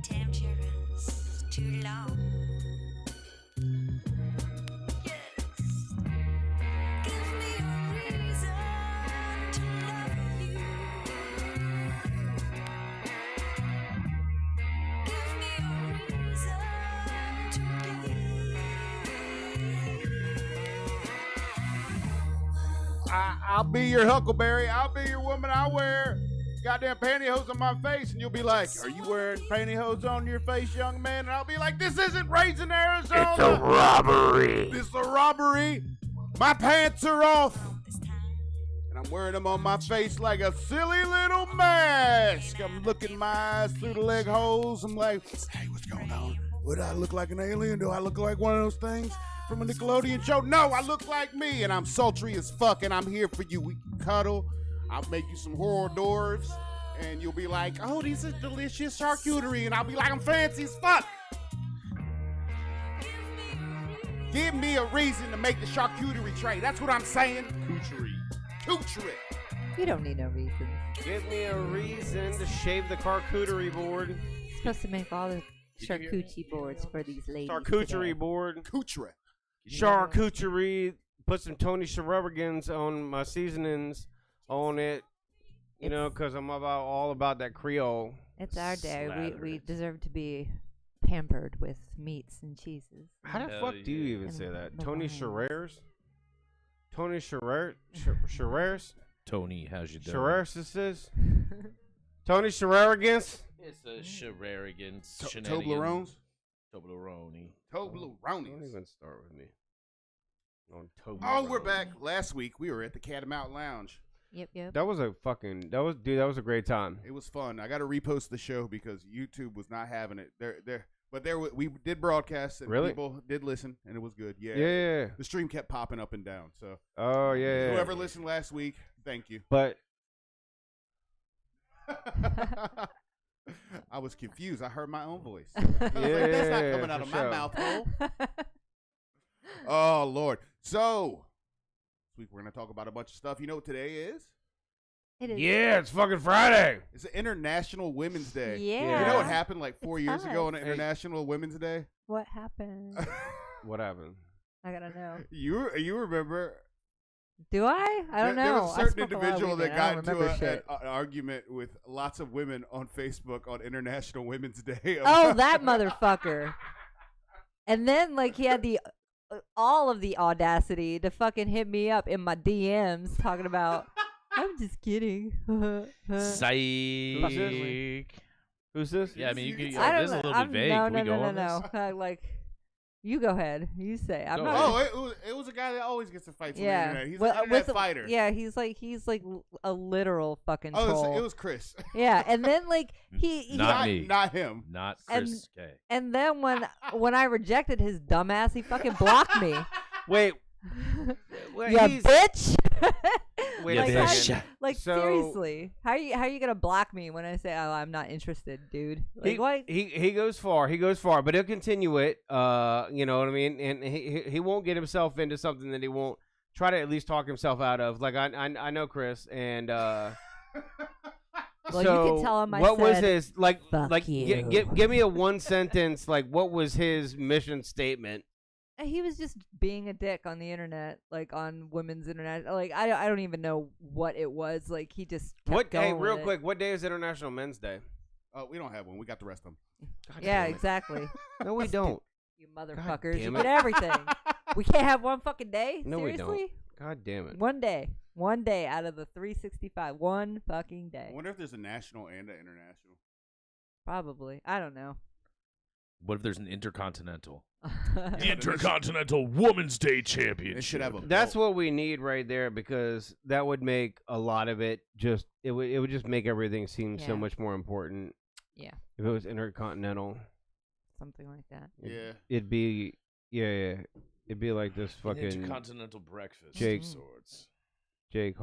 temperature too long. I'll be your huckleberry. I'll be your woman. I'll wear goddamn pantyhose on my face. And you'll be like, are you wearing pantyhose on your face, young man? And I'll be like, this isn't Raising Arizona. It's a robbery. This is a robbery. My pants are off. And I'm wearing them on my face like a silly little mask. I'm looking my eyes through the leg holes. I'm like, hey, what's going on? Would I look like an alien? Do I look like one of those things from a Nickelodeon show? No, I look like me, and I'm sultry as fuck, and I'm here for you. We can cuddle. I'll make you some hors d'oeuvres, and you'll be like, oh, these are delicious charcuterie, and I'll be like, I'm fancy as fuck. Give me a reason to make the charcuterie tray. That's what I'm saying. Coochery. You don't need no reason. Give me a reason to shave the charcuterie board. It's supposed to make all the charcuterie boards for these ladies. Charcuterie board. Coochery. Charcuterie. Put some Tony Shenanigans on my seasonings on it. You know, because I'm all about that Creole. It's our day. Slather. We deserve to be pampered with meats and cheeses. How the fuck do you even say that? Tony Sherrers? Tony Sherrers? Tony, how's you doing? Sherrers, this is? Tony Shenanigans? It's a shenanigans. Toblerones? Toblerone. Don't even start with me. On Oh, we're back. Last week, we were at the Catamount Lounge. Yep. That was a great time. It was fun. I got to repost the show because YouTube was not having it. We did broadcast and Really? people did listen, and it was good. Yeah. Yeah. The stream kept popping up and down. So Oh, yeah. whoever listened last week, thank you. But I was confused. I heard my own voice. I was like, that's not coming out of my mouth hole. Oh, Lord. So, this week we're going to talk about a bunch of stuff. You know what today is? It is. yeah, it's fucking Friday. It's International Women's Day. Yeah. You know what happened like 4 It's years ago us. on International Women's Day? What happened? What happened? I gotta know. You remember? Do I? I don't know. There was a certain I smoke a lot of individual weed, that man. I got don't into remember an shit. argument with lots of women on Facebook on International Women's Day. Oh, that motherfucker. And then, like, he had all of the audacity to fucking hit me up in my DMs talking about, I'm just kidding. Psych. Who's this? Yeah, I mean, you can. I don't This is a know. little bit vague. No, Can we go on this? Like, you go ahead. You say. I'm Go not. ahead. Oh, it was a guy that always gets in fights on the Yeah. internet. He's Well, an internet with fighter. Yeah, he's like a literal fucking Oh, troll. it was Chris. Yeah, and then like he Not me. Not him. Not And- Chris K. and then when I rejected his dumbass, he fucking blocked me. Wait, You bitch. Wait like, a how- second. like So- seriously, how are you gonna block me when I say, oh, I'm not interested, dude? Like what? He goes far. He goes far, but he'll continue it. You know what I mean? And he won't get himself into something that he won't try to at least talk himself out of. Like I know Chris, and Well, so you can tell him I what was said, his "Fuck you." give me a one sentence like what was his mission statement? He was just being a dick on the internet, like on women's internet. Like I don't even know what it was. Like he just kept going Hey, real with quick, what day is International Men's Day? Oh, we don't have one. We got the rest of them. God Yeah, damn it. exactly. No, we don't. You motherfuckers, you damn get it. everything. We can't have one fucking day. No, we Seriously? don't. God damn it. One day out of the 365. One fucking day. I wonder if there's a national and an international. Probably. I don't know. What if there's an intercontinental? The Intercontinental Women's Day Championship. They should have a. That's belt. what we need right there because that would make a lot of it just it would just make everything seem so Yeah. much more important. Yeah. If it was intercontinental, Something like that. Yeah. it'd be it'd be like this An fucking intercontinental breakfast. Jake- of sorts. Jake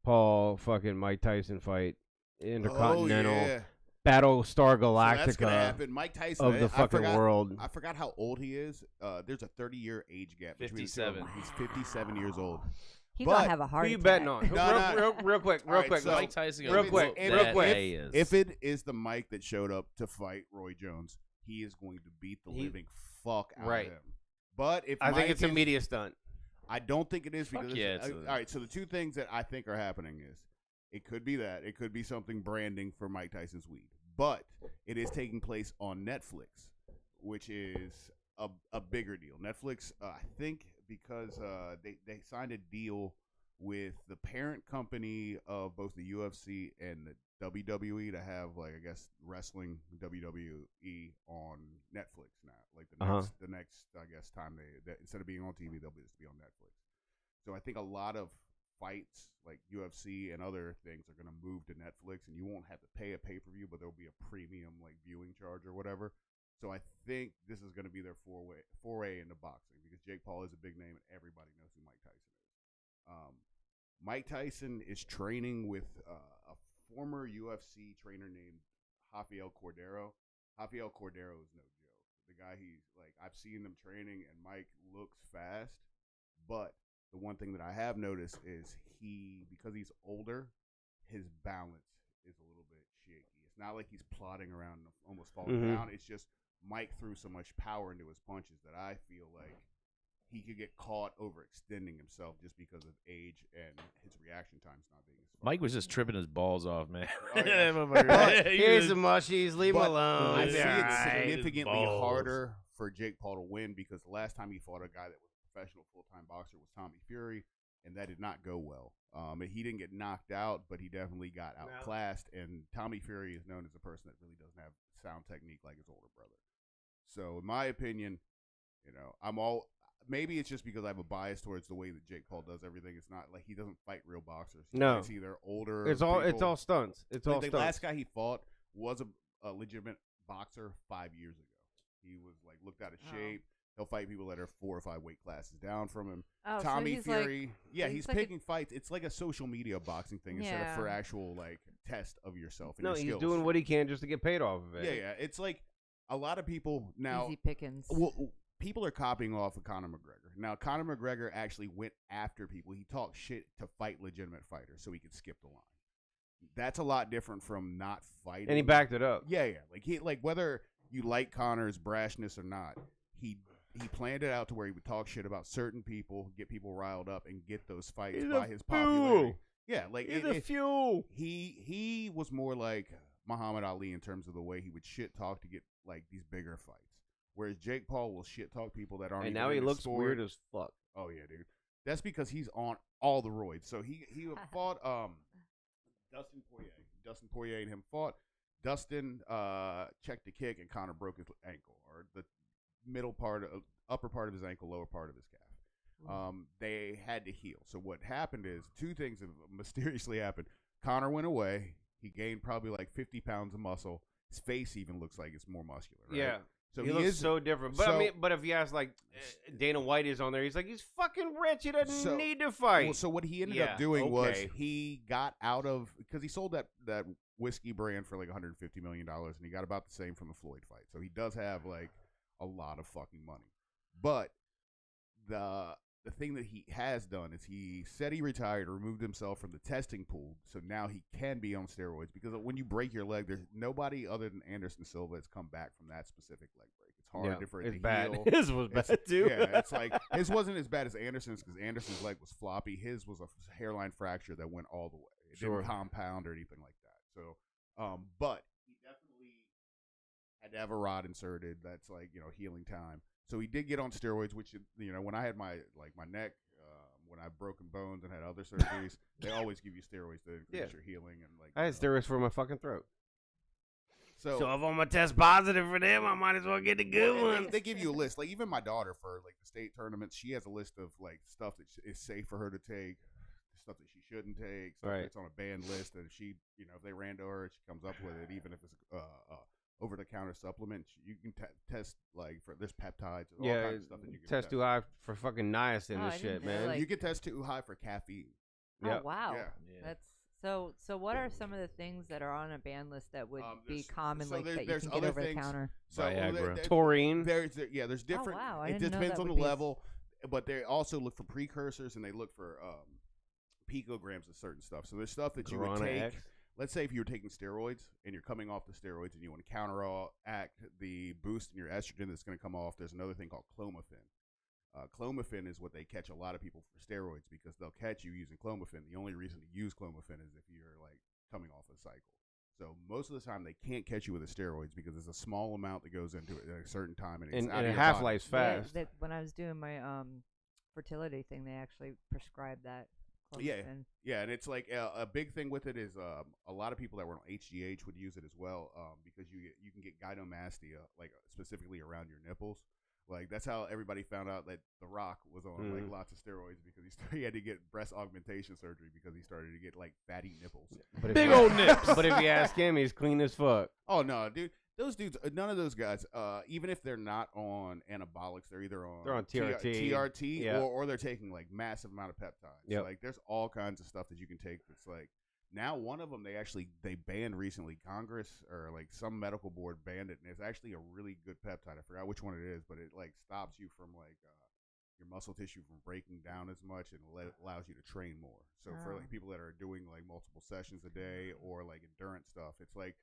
Paul fucking Mike Tyson fight, intercontinental Oh, yeah. Battlestar So that's gonna Galactica happen. Mike Tyson of the I fucking forgot, world. I forgot how old he is. There's a 30-year age gap between 57. He's 57 years old. He But gonna have a heart Who you attack. betting on? No, real quick. All right, so- Mike Tyson. real quick, If it is the Mike that showed up to fight Roy Jones, he is going to beat the living fuck out Right. of him. But if I think Mike it's a is- media stunt. I don't think it is Fuck because yeah, all right. So the two things that I think are happening is it could be that it could be something branding for Mike Tyson's weed, but it is taking place on Netflix, which is a bigger deal. Netflix, I think, because they signed a deal with the parent company of both the UFC and the WWE to have, like, I guess, wrestling WWE on Netflix now. Like the next I guess time they instead of being on TV, they'll just be on Netflix. So I think a lot of fights like UFC and other things are going to move to Netflix, and you won't have to pay a pay-per-view, but there'll be a premium like viewing charge or whatever. So I think this is going to be their foray into boxing, because Jake Paul is a big name and everybody knows who Mike Tyson is. Mike Tyson is training with a former UFC trainer named Rafael Cordero. Rafael Cordero is no joke. The guy, I've seen them training, and Mike looks fast, but the one thing that I have noticed is because he's older, his balance is a little bit shaky. It's not like he's plodding around and almost falling down. It's just Mike threw so much power into his punches that I feel like he could get caught overextending himself just because of age and his reaction time's not being as fast. Mike was just tripping his balls off, man. Oh, yeah. Motherfucker. He Here's was- the mushies. Leave him But alone. I He's see all it right. significantly balls. harder for Jake Paul to win, because the last time he fought a guy that was a professional full-time boxer was Tommy Fury, and that did not go well. He didn't get knocked out, but he definitely got outclassed, and Tommy Fury is known as a person that really doesn't have sound technique like his older brother. So in my opinion, maybe it's just because I have a bias towards the way that Jake Paul does everything. It's not like he doesn't fight real boxers. No. It's either older. It's all stunts. It's all the stunts. last guy he fought was a legitimate boxer 5 years ago. He was looked out of shape. He'll fight people that are 4 or 5 weight classes down from him. Oh, so Tommy he's Fury, so he's he's like picking fights. It's like a social media boxing thing instead of for Yeah. actual test of yourself. And No, your he's skills. doing what he can just to get paid off of it. Yeah. It's like a lot of people now. Easy pickings. Well, people are copying off of Conor McGregor. Now, Conor McGregor actually went after people. He talked shit to fight legitimate fighters so he could skip the line. That's a lot different from not fighting. And he backed it up. Yeah. Whether you like Conor's brashness or not, he planned it out to where he would talk shit about certain people, get people riled up, and get those fights He's by a his fool. popularity. Yeah, He's a fuel. he was more like Muhammad Ali in terms of the way he would shit talk to get these bigger fights. Whereas Jake Paul will shit talk people that aren't. And even now he in the looks sport. weird as fuck. Oh yeah, dude. That's because he's on all the roids. So he fought Dustin Poirier. Dustin Poirier and him fought. Dustin checked the kick, and Conor broke his ankle, or the upper part of his ankle, lower part of his calf. They had to heal. So what happened is 2 things have mysteriously happened. Conor went away. He gained probably 50 pounds of muscle. His face even looks like it's more muscular. Right? Yeah. So he he looks is so different. But but if you ask Dana White is on there, he's like, he's fucking rich. He doesn't need to fight. Well, so what he ended up doing was he got out of, because he sold that whiskey brand for $150 million, and he got about the same from the Floyd fight. So he does have a lot of fucking money. But the thing that he has done is he said he retired, removed himself from the testing pool, so now he can be on steroids, because when you break your leg, there's nobody other than Anderson Silva that's come back from that specific leg break. It's hard for it it's to bad. heal. His was bad too. Yeah, it's his wasn't as bad as Anderson's, because Anderson's leg was floppy. His was a hairline fracture that went all the way. It didn't compound or anything like that. So, but he definitely had to have a rod inserted. That's healing time. So he did get on steroids, which when I had my neck, when I've broken bones and had other surgeries, they always give you steroids to increase your healing and I had steroids for my fucking throat. So if I'm gonna test positive for them, I might as well get the good ones. They give you a list. Even my daughter, for the state tournaments, she has a list of stuff that is safe for her to take, stuff that she shouldn't take, stuff that's on a banned list. And she, if they ran to her, she comes up with it, even if it's over-the-counter supplement. You can test for there's peptides, all kinds of stuff that you can test too high for fucking niacin and shit, man. You can test too high for caffeine. Oh wow, Yeah. that's so. What are some of the things that are on a ban list that would be common, so that you there's can get other over the things. counter? So Viagra. Taurine. There's different. Oh, wow. I It didn't know depends that on the would be level, but they also look for precursors, and they look for picograms of certain stuff. So there's stuff that you Guarana would take. X. Let's say if you were taking steroids and you're coming off the steroids and you want to counteract the boost in your estrogen that's going to come off, there's another thing called clomiphene. Clomiphene is what they catch a lot of people for steroids because they'll catch you using clomiphene. The only reason to use clomiphene is if you're like coming off a cycle. So most of the time they can't catch you with the steroids because there's a small amount that goes into it at a certain time and it's out of and your half body. life's fast. When I was doing my fertility thing, they actually prescribed that. Yeah, clomiphene. yeah, and it's like a big thing with it is a lot of people that were on HGH would use it as well because you can get gynecomastia like specifically around your nipples. Like that's how everybody found out that The Rock was on like lots of steroids because he had to get breast augmentation surgery because he started to get like fatty nipples. But Big old nips. But if you ask him, he's clean as fuck. Oh no, dude. Those dudes, none of those guys, even if they're not on anabolics, they're either on TRT Yeah. or they're taking like massive amount of peptides. Yep. Like there's all kinds of stuff that you can take that's like now one of them they banned recently. Congress or like some medical board banned it, and it's actually a really good peptide. I forgot which one it is, but it like stops you from like your muscle tissue from breaking down as much and allows you to train more. So for like people that are doing like multiple sessions a day or like endurance stuff, it's like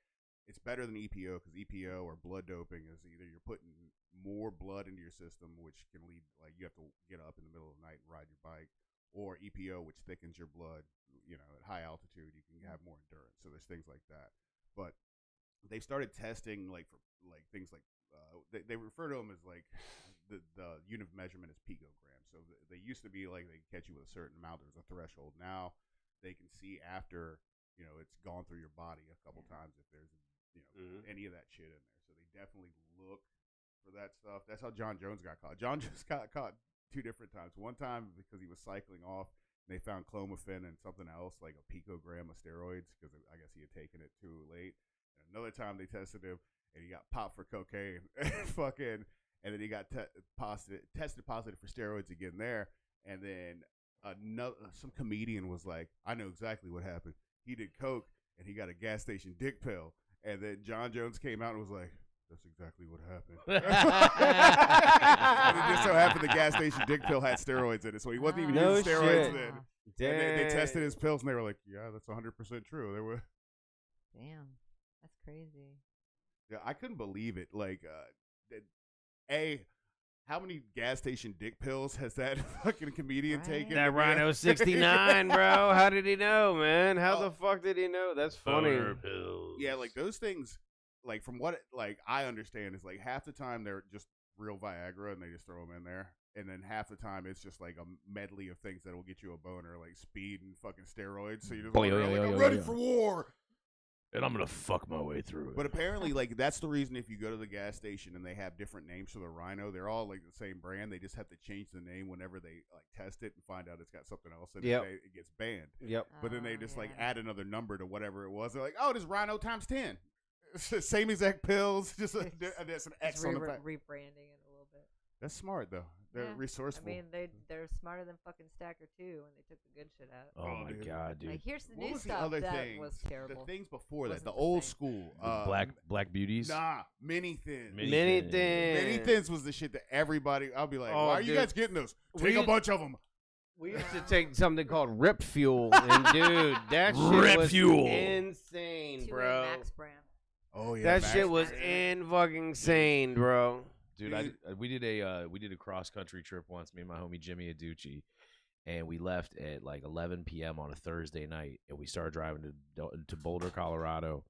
it's better than EPO because EPO or blood doping is either you're putting more blood into your system, which can lead like you have to get up in the middle of the night and ride your bike, or EPO, which thickens your blood. You know, at high altitude, you can have more endurance. So there's things like that. But they started testing like for like things like they refer to them as like the unit of measurement is picograms. So they used to be like they could catch you with a certain amount. There's a threshold. Now they can see after it's gone through your body a couple times if there's any of that shit in there. So they definitely look for that stuff. That's how John Jones got caught. John just got caught 2 different times. One time because he was cycling off. They found clomiphene and something else, like a picogram of steroids, because I guess he had taken it too late. And another time they tested him, and he got popped for cocaine, and then he got tested positive for steroids again there. And then some comedian was like, "I know exactly what happened. He did coke, and he got a gas station dick pill." And then John Jones came out and was like, "That's exactly what happened." And it just so happened the gas station dick pill had steroids in it, so he wasn't even No using steroids shit. then. Damn. And they tested his pills, and they were like, "Yeah, that's 100% true." They were. Damn, that's crazy. Yeah, I couldn't believe it. Like, how many gas station dick pills has that fucking comedian Right. taken? That Rhino 69, bro. How did he know, man? How the fuck did he know? That's funny. Boner pills. Yeah, like those things, like from what I understand is like half the time they're just real Viagra and they just throw them in there, and then half the time it's just like a medley of things that will get you a boner, like speed and fucking steroids. So you just walk around like, I'm ready for war. And I'm gonna fuck my way through it. But apparently, like that's the reason if you go to the gas station and they have different names for the Rhino, they're all like the same brand. They just have to change the name whenever they like test it and find out it's got something else in Yep. it. It gets banned. Yep. But then they just like yeah. add another number to whatever it was. They're like, oh, this Rhino times 10. It's the same exact pills, just there's an X Just on the back. rebranding it a little bit. That's smart though. They're Yeah. resourceful. I mean, they're smarter than fucking Stacker too when they took the good shit out. oh my dude. god, dude. Like here's the what new was the stuff other that things? was terrible. The things before that, Wasn't the the old same. school. The black beauties. Nah, mini thins. Mini Mini Mini thins. thins was the shit that everybody. I'll be like, Oh, why are you dude. guys getting those? We- Take a bunch of them. We used to take something called Rip Fuel, and dude, that shit Rip was Fuel. insane, 2A bro. Max brand. Oh yeah, That Max shit was brand. fucking insane, bro. Dude, we did a cross country trip once. Me and my homie Jimmy Aducci, and we left at like 11 p.m. on a Thursday night, and we started driving to Boulder, Colorado.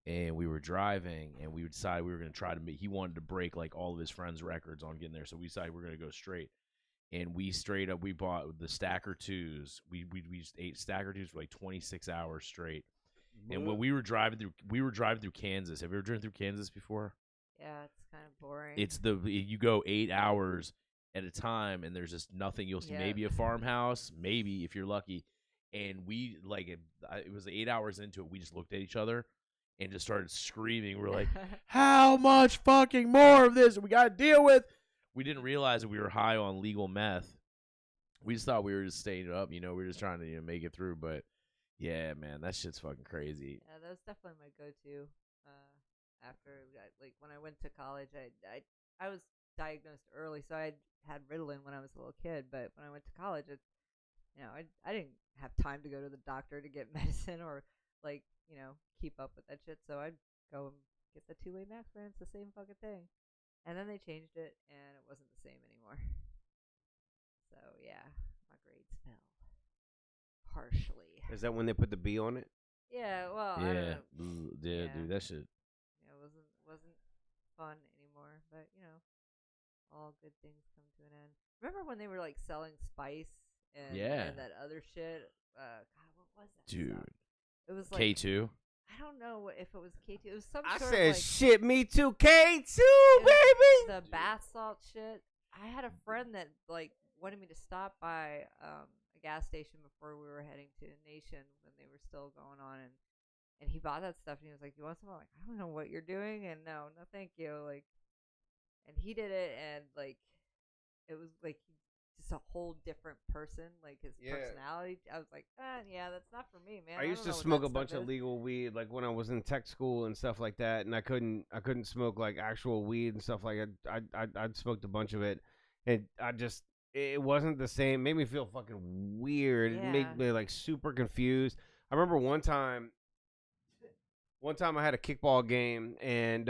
And we were driving, and we decided we were going to try to make. He wanted to break like all of his friends' records on getting there, so we decided we are going to go straight. And we straight up we bought the Stacker 2s. We just ate Stacker 2s for like 26 hours straight. And when we were driving through Kansas. Have you ever driven through Kansas before? Yeah, it's kind of boring. It's you go 8 hours at a time, and there's just nothing. You'll see Yeah. maybe a farmhouse, maybe if you're lucky. And we like it was 8 hours into it. We just looked at each other and just started screaming. We're like, "How much fucking more of this we got to deal with?" We didn't realize that we were high on legal meth. We just thought we were just staying up. We were just trying to make it through. But yeah, man, that shit's fucking crazy. Yeah, that was definitely my go-to. After like when I went to college, I was diagnosed early, so I had Ritalin when I was a little kid. But when I went to college, I didn't have time to go to the doctor to get medicine or like keep up with that shit. So I'd go and get the 2-way max, man. It's the same fucking thing. And then they changed it, and it wasn't the same anymore. So yeah, my grades fell harshly. Is that when they put the B on it? Yeah, well, I Yeah, don't know. yeah, dude, that shit. Yeah, it wasn't fun anymore. But all good things come to an end. Remember when they were like selling spice and that other shit? God, what was that? Dude, stuff? It was like K2. I don't know if it was K2. It was some I sort said, of like shit, me too, K2, it was baby. the bath salt shit. I had a friend that like wanted me to stop by a gas station before we were heading to Nation when they were still going on, and he bought that stuff and he was like, "You want some?" I'm like, "I don't know what you're doing," and no, thank you. Like, and he did it, and like, it was like just a whole different person, like his personality. I was like, yeah, that's not for me, man. I used to don't know what smoke that a bunch stuff of is. legal weed, like when I was in tech school and stuff like that, and I couldn't smoke like actual weed and stuff like that. I'd smoked a bunch of it, and it wasn't the same. It made me feel fucking weird. It made me like super confused. I remember one time I had a kickball game, and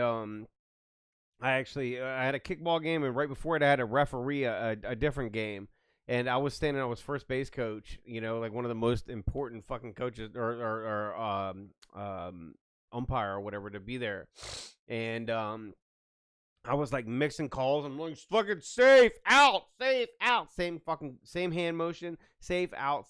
I had a kickball game, and right before it I had a referee a different game. And I was first base coach, like one of the most important fucking coaches or umpire or whatever to be there. And I was like mixing calls. I'm like, fucking safe out. Same hand motion, safe out.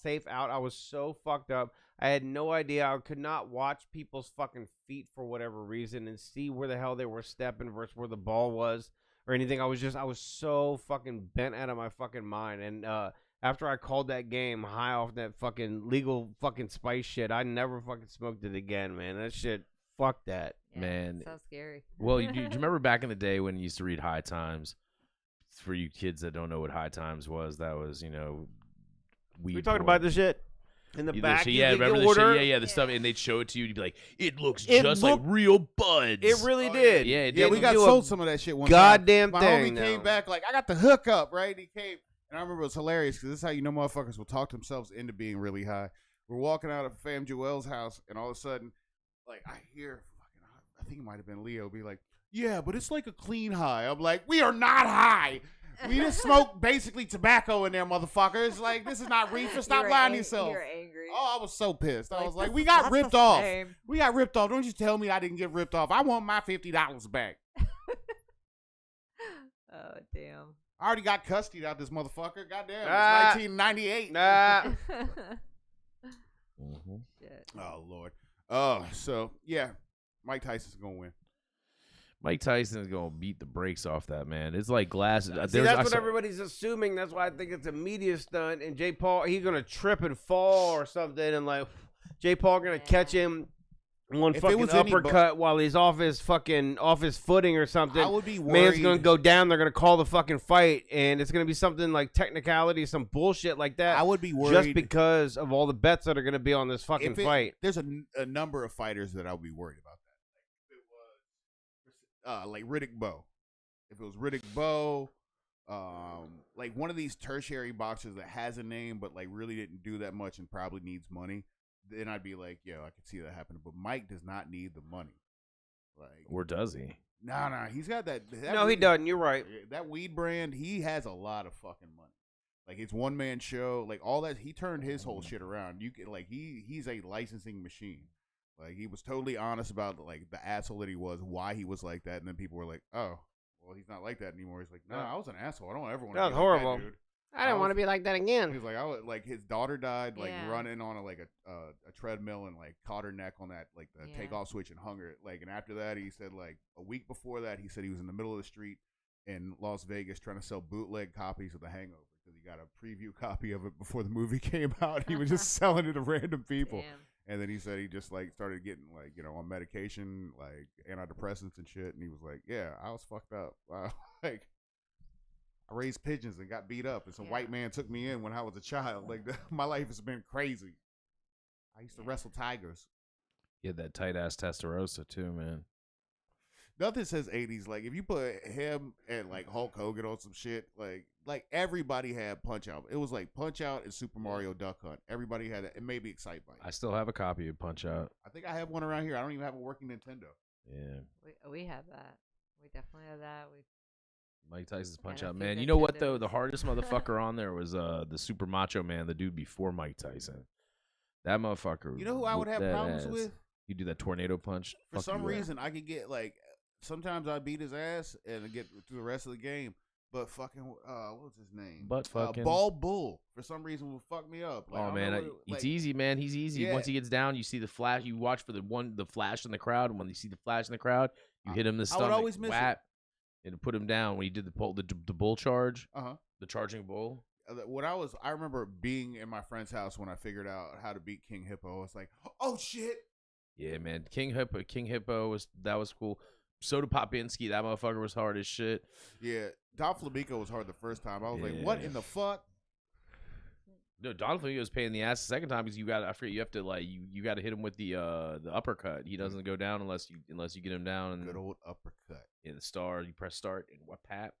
I was so fucked up. I had no idea. I could not watch people's fucking feet for whatever reason and see where the hell they were stepping versus where the ball was. Or anything. I was so fucking bent out of my fucking mind. And after I called that game high off that fucking legal fucking spice shit, I never fucking smoked it again, man. That shit, fuck that. Yeah, Man. sounds scary. Well, do you remember back in the day when you used to read High Times? For you kids that don't know what High Times was, that was, weed. We talking porn. about this shit in the back. Yeah, remember the shit? Yeah, the stuff, and they'd show it to you. You'd be like, "It looks just like real buds." It really did. Yeah, it Yeah, did. we got do a sold some of that shit one goddamn time. thing. My homie came back like, I got the hookup, right? He came, and I remember it was hilarious because this is how you know motherfuckers will talk themselves into being really high. We're walking out of Fam Joel's house, and all of a sudden, like, I hear, I think it might have been Leo, be like, "Yeah, but it's like a clean high." I'm like, "We are not high. We just smoke basically tobacco in there, motherfuckers. Like, this is not reefer. Stop lying to yourself." You're angry. Oh, I was so pissed. I was like, this "We is got not ripped the off. same." We got ripped off. Don't you tell me I didn't get ripped off. I want my $50 back. Oh damn. I already got custody out this motherfucker. Goddamn, Ah. it's 1998. Nah. Shit. Oh Lord. Oh, so yeah, Mike Tyson's gonna win. Mike Tyson's gonna beat the brakes off that man. It's like glasses. See, that's what everybody's assuming. That's why I think it's a media stunt. And Jay Paul, he's gonna trip and fall or something, and like Jay Paul gonna catch him one If it fucking was any uppercut while he's off his footing or something. I would be worried. Man's gonna go down. They're gonna call the fucking fight, and it's gonna be something like technicality, some bullshit like that. I would be worried just because of all the bets that are gonna be on this fucking if it- fight. There's a number of fighters that I would be worried about that. Like if it was like Riddick Bowe. If it was Riddick Bowe, like one of these tertiary boxers that has a name but like really didn't do that much and probably needs money, then I'd be like, yo, I could see that happening. But Mike does not need the money. Like, Or does he? nah, he's got that No, he doesn't. You're right. That weed brand, he has a lot of fucking money. Like it's one man show, like all that. He turned his whole shit around. You can like he's a licensing machine. Like he was totally honest about like the asshole that he was, why he was like that, and then people were like, oh, well he's not like that anymore. He's like, no, I was an asshole. I don't ever want to. That be was like horrible. that, dude. I don't want to be like that again. He's like, I was like, his daughter died like Yeah. running on a treadmill and like caught her neck on that like the Yeah. takeoff switch and hung her. Like, and after that, he said like a week before that, he said he was in the middle of the street in Las Vegas trying to sell bootleg copies of The Hangover because he got a preview copy of it before the movie came out. He was just selling it to random people. Damn. And then he said he just like started getting like, you know, on medication, like antidepressants and shit. And he was like, yeah, I was fucked up. Like, I raised pigeons and got beat up, and some Yeah. white man took me in when I was a child. Like, my life has been crazy. I used to wrestle tigers. He had that tight ass Testarossa too, man. nothing says 80s. Like if you put him and like Hulk Hogan on some shit, like everybody had Punch Out. It was like Punch Out and Super Mario Duck Hunt. Everybody had it. It made me Excite Bike. I still have a copy of Punch Out. I think I have one around here. I don't even have a working Nintendo. Yeah. We have that. We definitely have that. Mike Tyson's Punch a Out, few man. You know what though? Nintendos. The hardest motherfucker on there was the Super Macho Man, the dude before Mike Tyson. That motherfucker. You know who I would have whooped that problems ass. with? You do that tornado punch. For Fuck some you up. reason, I could get like sometimes I beat his ass and get through the rest of the game. But fucking, what was his name? But fucking Ball Bull for some reason will fuck me up. Like, I Oh don't man, know what it's easy, man. He's easy. Yeah. Once he gets down, you see the flash. You watch for the flash in the crowd. And when you see the flash in the crowd, you hit him in the I stomach. would always miss it. whap, and put him down when he did the bull charge, Uh-huh. the charging bull. I remember being in my friend's house when I figured out how to beat King Hippo. I was like, oh shit. Yeah, man. King Hippo was cool. Soda Popinski, that motherfucker was hard as shit. Yeah, Don Flamico was hard the first time. I was like, what Yeah. in the fuck? No, Don Flamico was paying the ass the second time because you have to like you got to hit him with the uppercut. He doesn't go down unless you get him down. And Good old uppercut. in the star, you press start and what pat.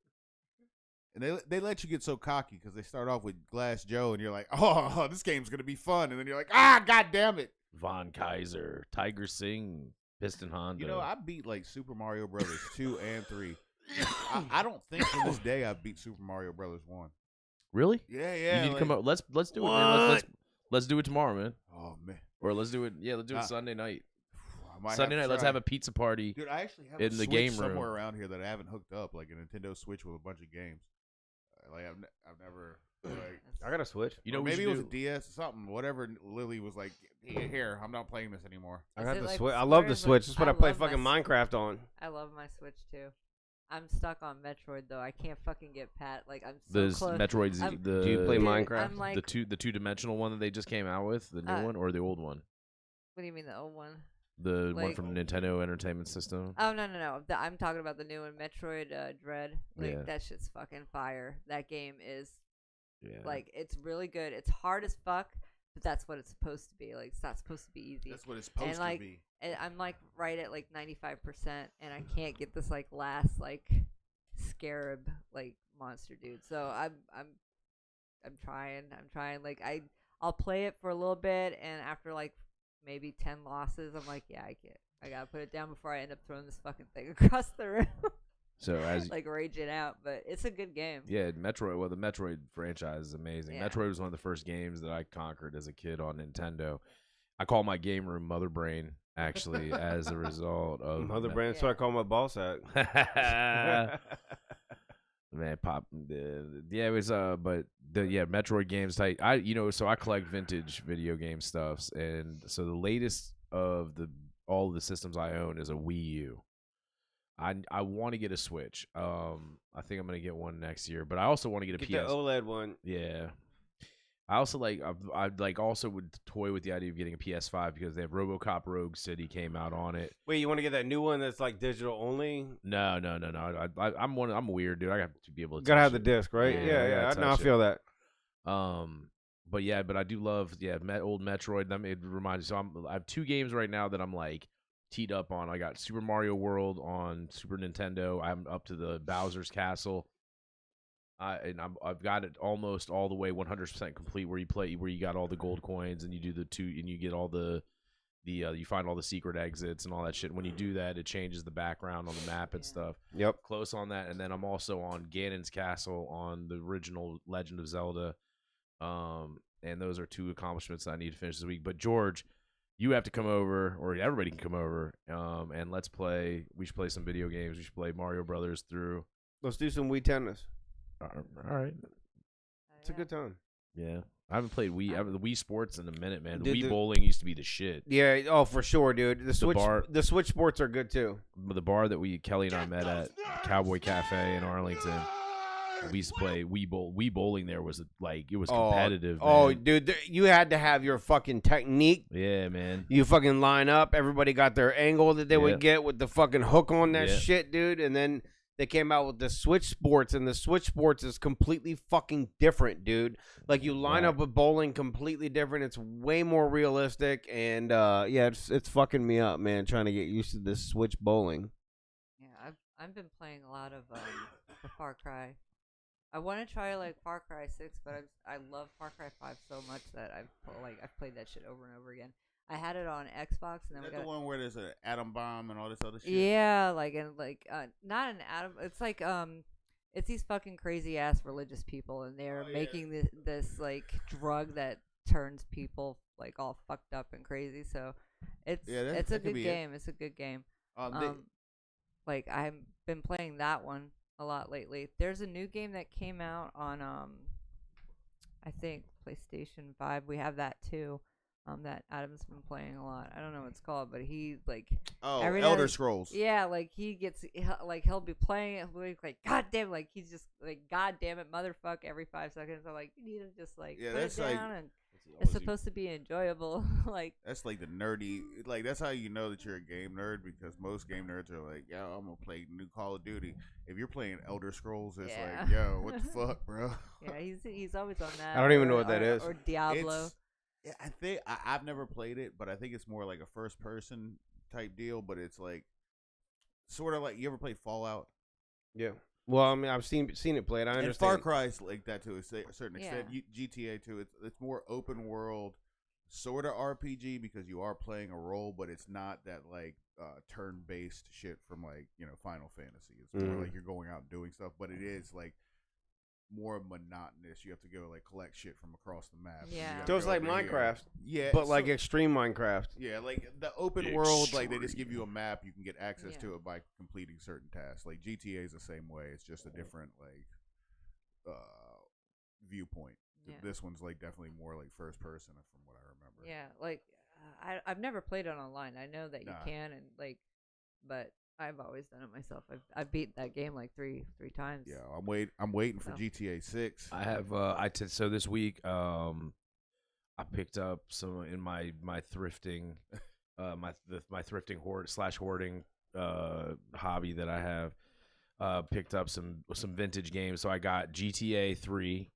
And they let you get so cocky because they start off with Glass Joe, and you're like, oh, this game's gonna be fun, and then you're like, god damn it. Von Kaiser, Tiger Singh, Piston Honda. You know, I beat like Super Mario Brothers 2 and 3. I don't think to this day I've beat Super Mario Brothers 1. Really? Yeah. You need to come up. Let's do it, What? man. Let's do it tomorrow, man. Oh man, Or let's do it. Yeah, let's do it Sunday night. I might Sunday have night, to let's try. have a pizza party. Dude, I actually have in a the Switch game room. somewhere around here that I haven't hooked up, like a Nintendo Switch with a bunch of games. Like I've never like. I got a Switch. You know, Or what we maybe should it was do? a DS or something. Whatever. Lily was like, "Here, I'm not playing this anymore." I Is got it the like Switch. I love the Squares? Switch. That's what I I play love my fucking Switch. Minecraft on. I love my Switch too. I'm stuck on Metroid though. I can't fucking get Pat. Like I'm so The close. Metroid. I'm- The Do you play Dude, Minecraft? I'm like, the two-dimensional one that they just came out with, the new Uh, one or the old one? what do you mean the old one? The one like- from Nintendo Entertainment System. Oh no. I'm talking about the new one, Metroid Dread. Like Yeah. that shit's fucking fire. That game is Yeah. like it's really good. It's hard as fuck, but that's what it's supposed to be. Like it's not supposed to be easy. That's what it's supposed like, to be. And I'm like right at like 95%, and I can't get this like last like scarab like monster dude. So I'm trying. Like I'll play it for a little bit, and after like maybe 10 losses, I'm like, yeah, I gotta put it down before I end up throwing this fucking thing across the room. So as like raging out, but it's a good game. yeah, Metroid. Well, the Metroid franchise is amazing. Yeah. Metroid was one of the first games that I conquered as a kid on Nintendo. I call my game room Mother Brain, actually, as a result of Mother Me- brand. That's what I call my ball sack. Man, pop. Yeah, it was. But Metroid games. So I collect vintage video game stuffs, and so the latest of all of the systems I own is a Wii U. I want to get a Switch. I think I'm gonna get one next year, but I also want to get a Get PS. the OLED one. Yeah. I also also would toy with the idea of getting a PS5 because they have RoboCop Rogue City came out on it. Wait, you want to get that new one that's like digital only? No. I'm weird, dude. I have to be able to. You gotta touch have the it. disc, right? Yeah, Yeah, I yeah. gotta No, I touch it. feel that. But I do love old Metroid. It reminds me. So I have two games right now that I'm like teed up on. I got Super Mario World on Super Nintendo. I'm up to the Bowser's Castle. I've got it almost all the way 100% complete where you got all the gold coins and you do and you get all the you find all the secret exits and all that shit. When you do that, it changes the background on the map and stuff. Yep. Close on that, and then I'm also on Ganon's Castle on the original Legend of Zelda. And those are two accomplishments that I need to finish this week. But George, you have to come over, or everybody can come over, and let's play. We should play some video games. We should play Mario Brothers through. Let's do some Wii tennis. All right. It's a good time. Yeah, I haven't played the Wii Sports in a minute, man. Dude, Wii bowling used to be the shit. Yeah. Oh, for sure, dude. The Switch sports are good too. The bar that Kelly and I met at Cowboy Cafe in Arlington. We used to play Wii bowling. There was it was competitive. Oh, man. dude, you had to have your fucking technique. Yeah, man. You fucking line up. Everybody got their angle that they would get with the fucking hook on that shit, dude. And then they came out with the Switch Sports, and the Switch Sports is completely fucking different, dude. Like you line up with bowling completely different. It's way more realistic, and it's fucking me up, man. Trying to get used to this Switch bowling. Yeah, I've been playing a lot of the Far Cry. I want to try like Far Cry 6, but I love Far Cry 5 so much that I've played that shit over and over again. I had it on Xbox, and then Is we that got the one where there's an atom bomb and all this other shit? yeah, not an atom. It's like it's these fucking crazy ass religious people, and they're making this like drug that turns people like all fucked up and crazy. So it's a good game. It's a good game. Like I've been playing that one a lot lately. There's a new game that came out on I think PlayStation 5. We have that too. That Adam's been playing a lot. I don't know what it's called, but he like Elder Scrolls. Yeah, like he'll be playing it, he'll be like God damn, like he's just like God damn it, motherfuck every 5 seconds. I'm like, you need to just like put it down, and it's supposed to be enjoyable. Like that's like the nerdy, like that's how you know that you're a game nerd, because most game nerds are like, yo, I'm gonna play new Call of Duty. If you're playing Elder Scrolls, it's like, yo, what the fuck, bro? Yeah, he's always on that. I don't even know what that is. Or Diablo. Yeah, I think I've never played it, but I think it's more like a first-person type deal. But it's like sort of like, you ever played Fallout? Yeah. Well, I mean, I've seen it played. I understand. And Far Cry's like that to a certain extent. GTA too. It's more open world, sort of RPG, because you are playing a role, but it's not that like turn-based shit from like Final Fantasy. It's more like you're going out and doing stuff, but it is like more monotonous. You have to go like collect shit from across the map. Yeah. So it's like Minecraft. Yeah. But like extreme Minecraft. Yeah, like the open world, like they just give you a map, you can get access to it by completing certain tasks. Like GTA is the same way. It's just a different like viewpoint. Yeah. This one's like definitely more like first person from what I remember. Yeah, like I've never played it online. I know that you can, and like, but I've always done it myself. I've beat that game like three times. Yeah, I'm waiting for GTA 6. I have so this week I picked up some in my thrifting my thrifting hoarding hobby that I have. Picked up some vintage games. So I got GTA 3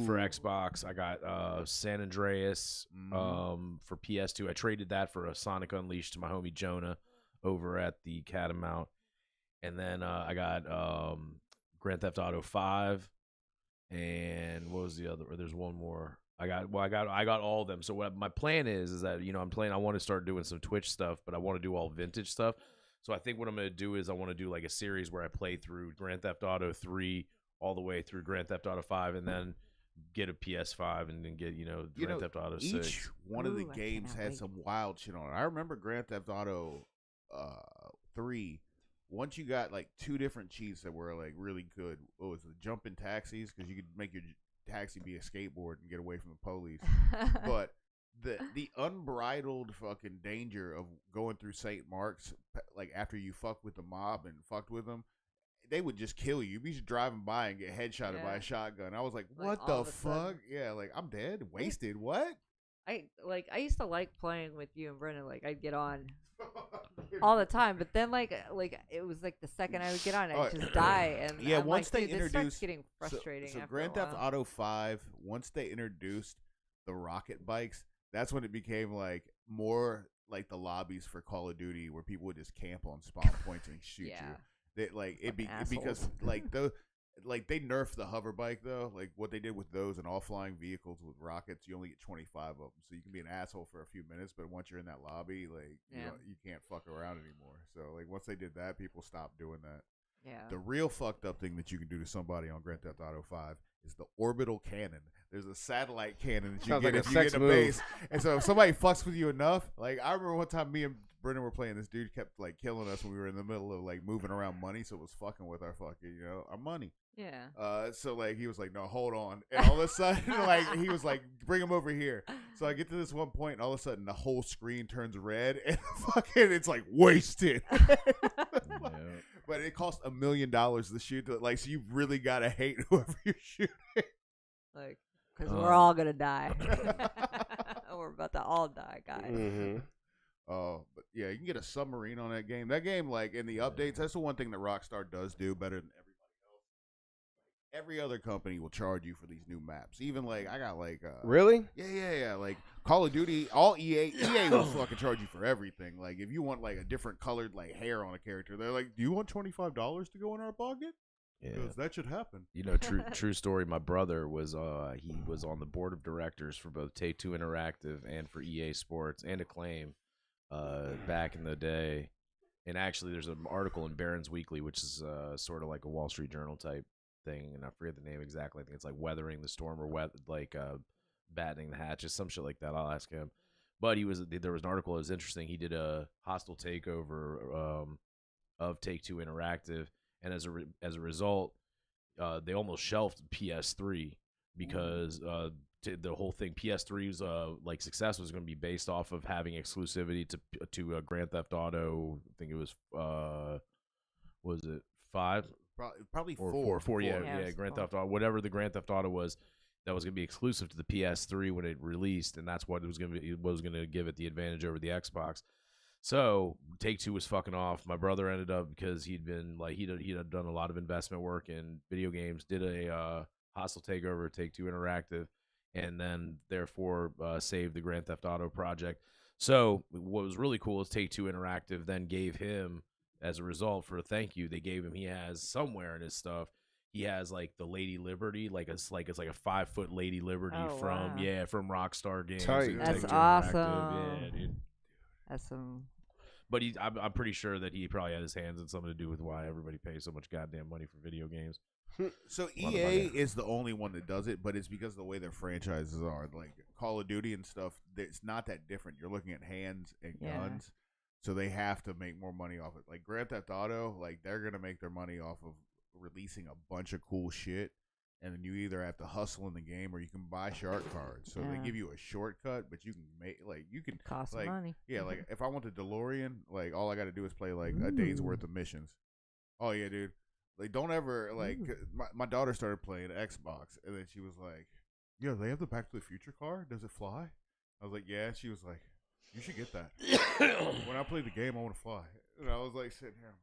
for Xbox. I got San Andreas for PS2. I traded that for a Sonic Unleashed to my homie Jonah over at the Catamount. And then I got Grand Theft Auto 5, and what was the other? Or there's one more. I got all of them. So what my plan is that I want to start doing some Twitch stuff, but I want to do all vintage stuff. So I think what I'm going to do is I want to do like a series where I play through Grand Theft Auto 3 all the way through Grand Theft Auto 5, and then get a PS5 and then get Grand Theft Auto 6. Each one of the games had some wild shit on it. I remember Grand Theft Auto 3. Once you got like 2 different cheats that were like really good. What was it? Jumping taxis, because you could make your taxi be a skateboard and get away from the police. But the unbridled fucking danger of going through St. Mark's, like after you fuck with the mob and fucked with them, they would just kill you. You'd be just driving by and get headshotted by a shotgun. I was like, what the fuck? Yeah, like I'm dead, wasted. What? I used to like playing with you and Brennan. Like I'd get on all the time, but then like it was like the second I would get on, I'd just die. And yeah, I'm once like, they introduced, this starts getting frustrating. So after Grand a Theft while. Auto 5, once they introduced the rocket bikes, that's when it became like more like the lobbies for Call of Duty, where people would just camp on spawn points and shoot you. They like because like they nerfed the hover bike though. Like what they did with those and all flying vehicles with rockets, you only get 25 of them, so you can be an asshole for a few minutes, but once you're in that lobby, like you can't fuck around anymore. So like once they did that, people stopped doing that. Yeah. The real fucked up thing that you can do to somebody on Grand Theft Auto 5 is the orbital cannon. There's a satellite cannon that you get if you get a base. And so if somebody fucks with you enough, like I remember one time me and Brendan were playing, this dude kept like killing us when we were in the middle of like moving around money, so it was fucking with our fucking, our money. Yeah. So like he was like, no, hold on. And all of a sudden, like he was like, bring him over here. So I get to this one point, and all of a sudden the whole screen turns red, and fucking it's like wasted. But it cost $1 million to shoot. Like, so you really gotta hate whoever you're shooting. Like, because we're all gonna die. We're about to all die, guys. Mm-hmm. But yeah, you can get a submarine on that game. That game, like in the updates, that's the one thing that Rockstar does do better than everybody else. every other company will charge you for these new maps. Even like I got like Really? yeah. Like Call of Duty, all EA will fucking charge you for everything. Like if you want like a different colored like hair on a character, they're like, "Do you want $25 to go in our pocket?" Yeah. Because that should happen. You know, true story. My brother was he was on the board of directors for both Take-Two Interactive and for EA Sports and Acclaim back in the day. And actually, there's an article in Barron's Weekly, which is sort of like a Wall Street Journal type thing, and I forget the name exactly. I think it's like Weathering the Storm or Battening the Hatches, some shit like that. I'll ask him. But there was an article that was interesting. He did a hostile takeover of Take-Two Interactive, and as a result, they almost shelved PS3 because the whole thing, PS3's like success was going to be based off of having exclusivity to Grand Theft Auto. I think it was it 5? Probably Or 4. Yeah, Yeah, Grand Theft Auto, whatever the Grand Theft Auto was, that was going to be exclusive to the PS3 when it released, and that's what it was going to give it the advantage over the Xbox. So Take-Two was fucking off. My brother ended up, because he'd done a lot of investment work in video games, did a hostile takeover of Take-Two Interactive, and then therefore saved the Grand Theft Auto project. So what was really cool is Take-Two Interactive then gave him, as a result, for a thank you, they gave him, he has somewhere in his stuff, he has like the Lady Liberty, it's like a 5-foot Lady Liberty from Rockstar Games. Tight. That's Take-Two awesome. Interactive. Yeah, dude. That's some. But I'm pretty sure that he probably had his hands in something to do with why everybody pays so much goddamn money for video games. So EA is the only one that does it, but it's because of the way their franchises are. Like Call of Duty and stuff, it's not that different. You're looking at hands and guns, so they have to make more money off it. Like Grand Theft Auto, like they're gonna make their money off of releasing a bunch of cool shit, and then you either have to hustle in the game or you can buy shark cards. So they give you a shortcut, but you can make Cost like money. yeah, like if I want the DeLorean, like all I got to do is play like a day's worth of missions. Oh yeah, dude. Like, don't ever, like, my daughter started playing Xbox, and then she was like, "Yo, they have the Back to the Future car? Does it fly?" I was like, "Yeah." She was like, "You should get that." When I play the game, I want to fly. And I was like sitting here.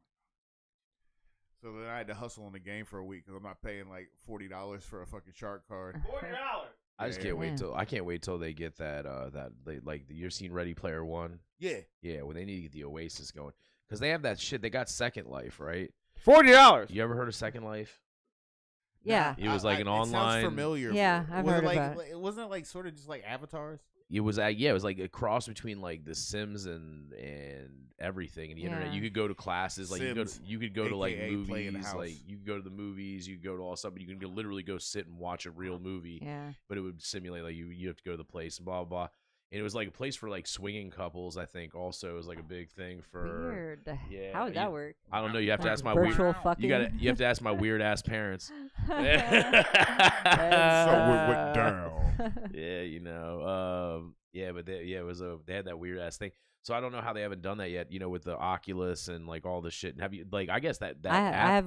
So then I had to hustle in the game for a week because I'm not paying like $40 for a fucking shark card. $40. I just can't wait till they get that you've seen Ready Player One. Yeah. Yeah, when they need to get the Oasis going, because they have that shit. They got Second Life, right? $40. You ever heard of Second Life? Yeah. It was like an online. It sounds familiar. Yeah, I've heard like, about it. It wasn't like sort of just like avatars. It was it was like a cross between like The Sims and everything and the internet. You could go to classes, like you could go to like movies, like you could go to the movies, you could go to all stuff, but you can literally go sit and watch a real movie. Yeah. But it would simulate like you have to go to the place and blah blah blah. And it was like a place for like swinging couples. I think also it was like a big thing for. Weird. Yeah. How would that work? I don't know. You have to ask my virtual weird. fucking. You have to ask my weird ass parents. So we went down. Yeah, you know. Yeah, but they had that weird ass thing. So I don't know how they haven't done that yet. You know, with the Oculus and like all this shit. Have you like? I guess that app,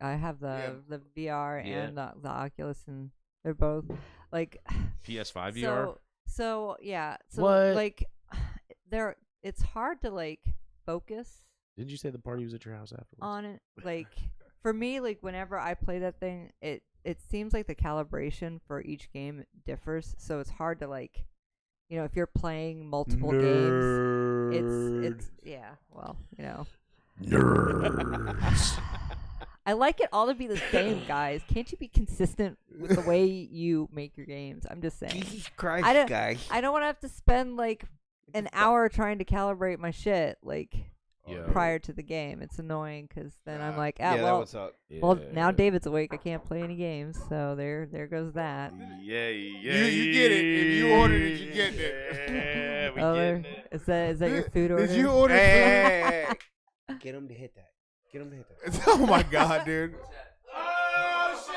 I have the VR and the Oculus, and they're both like PS5 VR. So What? like it's hard to like focus. Didn't you say the party was at your house afterwards? On it, like for me, like whenever I play that thing, it seems like the calibration for each game differs, so it's hard to like, you know, if you're playing multiple games, it's well, you know, nerds. I like it all to be the same, guys. Can't you be consistent with the way you make your games? I'm just saying. Jesus Christ, guy. I don't want to have to spend like an hour trying to calibrate my shit like prior to the game. It's annoying because then I'm like, what's up? Well, now David's awake. I can't play any games, so there goes that. Yeah. You get it. If you ordered it, you get it. Yeah, we getting it. Is that your food order? Did you order? Hey. Get him to hit that. Oh my god, dude. Oh shit,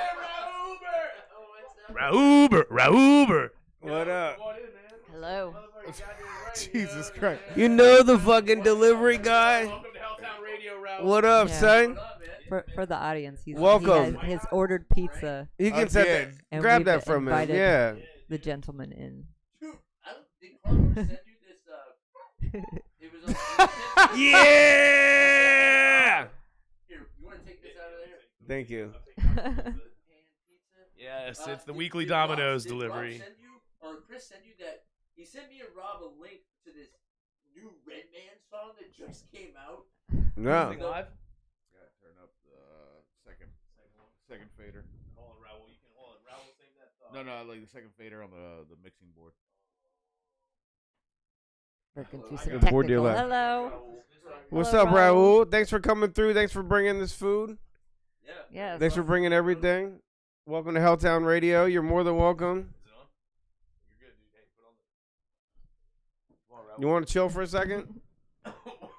Rauber. What up? Hello. Jesus Christ. You know the fucking delivery guy. Welcome to Helltown Radio, Raul. What up, son? For the audience, Welcome. He has ordered pizza. You can And grab we've that from him. invited Yeah. the gentleman in. Did Carter send you this? It was Yeah. Here, you want to take this out of there? Thank you. Yes, it's the weekly Domino's delivery. Chris send you that? He sent me and Rob a link to this new Redman song that just came out. No. Live? Gotta turn up the second fader. Hold on, Raul. You can hold it. Raul, save that song. No, like the second fader on the mixing board. Working through Good some board deal technical. there. Hello. What's Hello, up, Raul? Thanks for coming through. Thanks for bringing this food. Yeah. Yes. Thanks for bringing everything. Welcome to Helltown Radio. You're more than welcome. Is it on? You're good, dude. Hey, put on the... Come on, Raul. You want to chill for a second?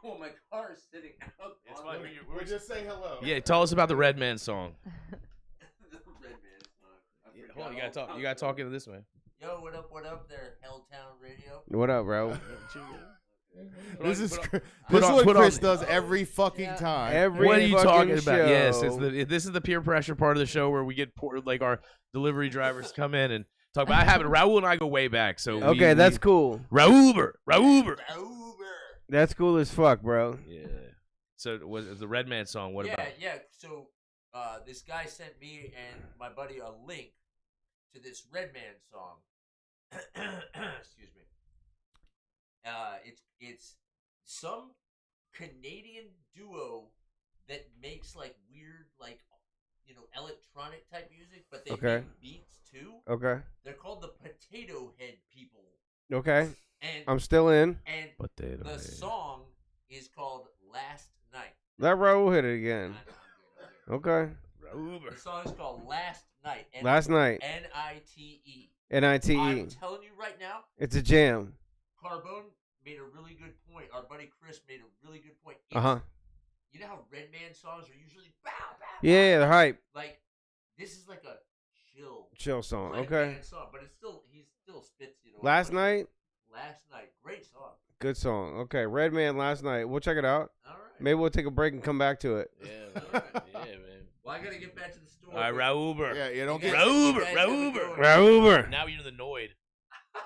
Well, my car is sitting out. It's on fine. the- We'll just say hello. Yeah, tell us about the Redman song. the Redman song. I Yeah, forgot hold on, you all gotta talk. about You gotta that. talk into this way. Yo, what up there, Helltown Radio? What up, Raul? This is Put this on- is what put on- Chris does every fucking Yeah. time. Every What are you fucking talking about? show. Yes, this is the peer pressure part of the show where we get like our delivery drivers come in and talk about. I have it. Raul and I go way back, so Okay, that's cool. Raul. Uber. That's cool as fuck, bro. Yeah. So was the Redman song? What about? Yeah. So this guy sent me and my buddy a link to this Redman song. Excuse me. It's some Canadian duo that makes like weird, like electronic type music, but they Okay. make beats too. Okay. They're called the Potato Head People, Okay. and I'm still in. Potato the Head. song is called Last Night. Let Raul hit it again. I'm good. Okay. Raul. The song is called Last Night. Last night. Nite. NITE. I'm telling you right now, It's a jam. Carbone made a really good point. Our buddy Chris made a really good point. Uh huh. You know how Redman songs are usually bow, bow, Yeah, the hype. like this is like a Chill song. Redman Okay. song, but he still spits. Last night. Last Night, great song. Good song. Okay. Redman Last Night. We'll check it out. All right. Maybe we'll take a break and come back to it. Yeah, man. Yeah, man. Well, I gotta get back to the store. All right, Raul. Yeah, don't You get guys- Raul. you guys have a Raul. good one. Raul. Now you're the Noid.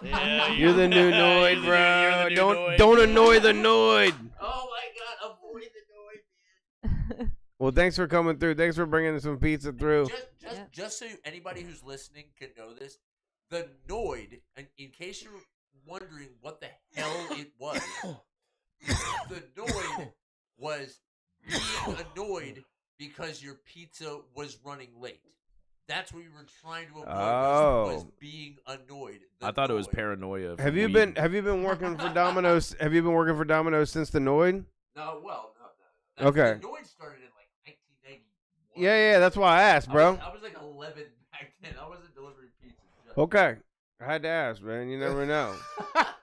Yeah, You're the new Noid, You're bro. the new Don't Noid. don't annoy the Noid. Oh my God! Avoid the noise. Well, thanks for coming through. Thanks for bringing some pizza through. Just so anybody who's listening can know this, the Noid, in case you're wondering what the hell it was, the Noid was being annoyed because your pizza was running late. That's what you were trying to avoid. Was being annoyed. The I thought it was Noid. paranoia. Have you been working for Domino's? Have you been working for Domino's since the Noid? No. Okay. The Noid started in like 1991. Yeah. That's why I asked, bro. I was like 11 back then. I wasn't delivering pizza. Okay. I had to ask, man. You never know.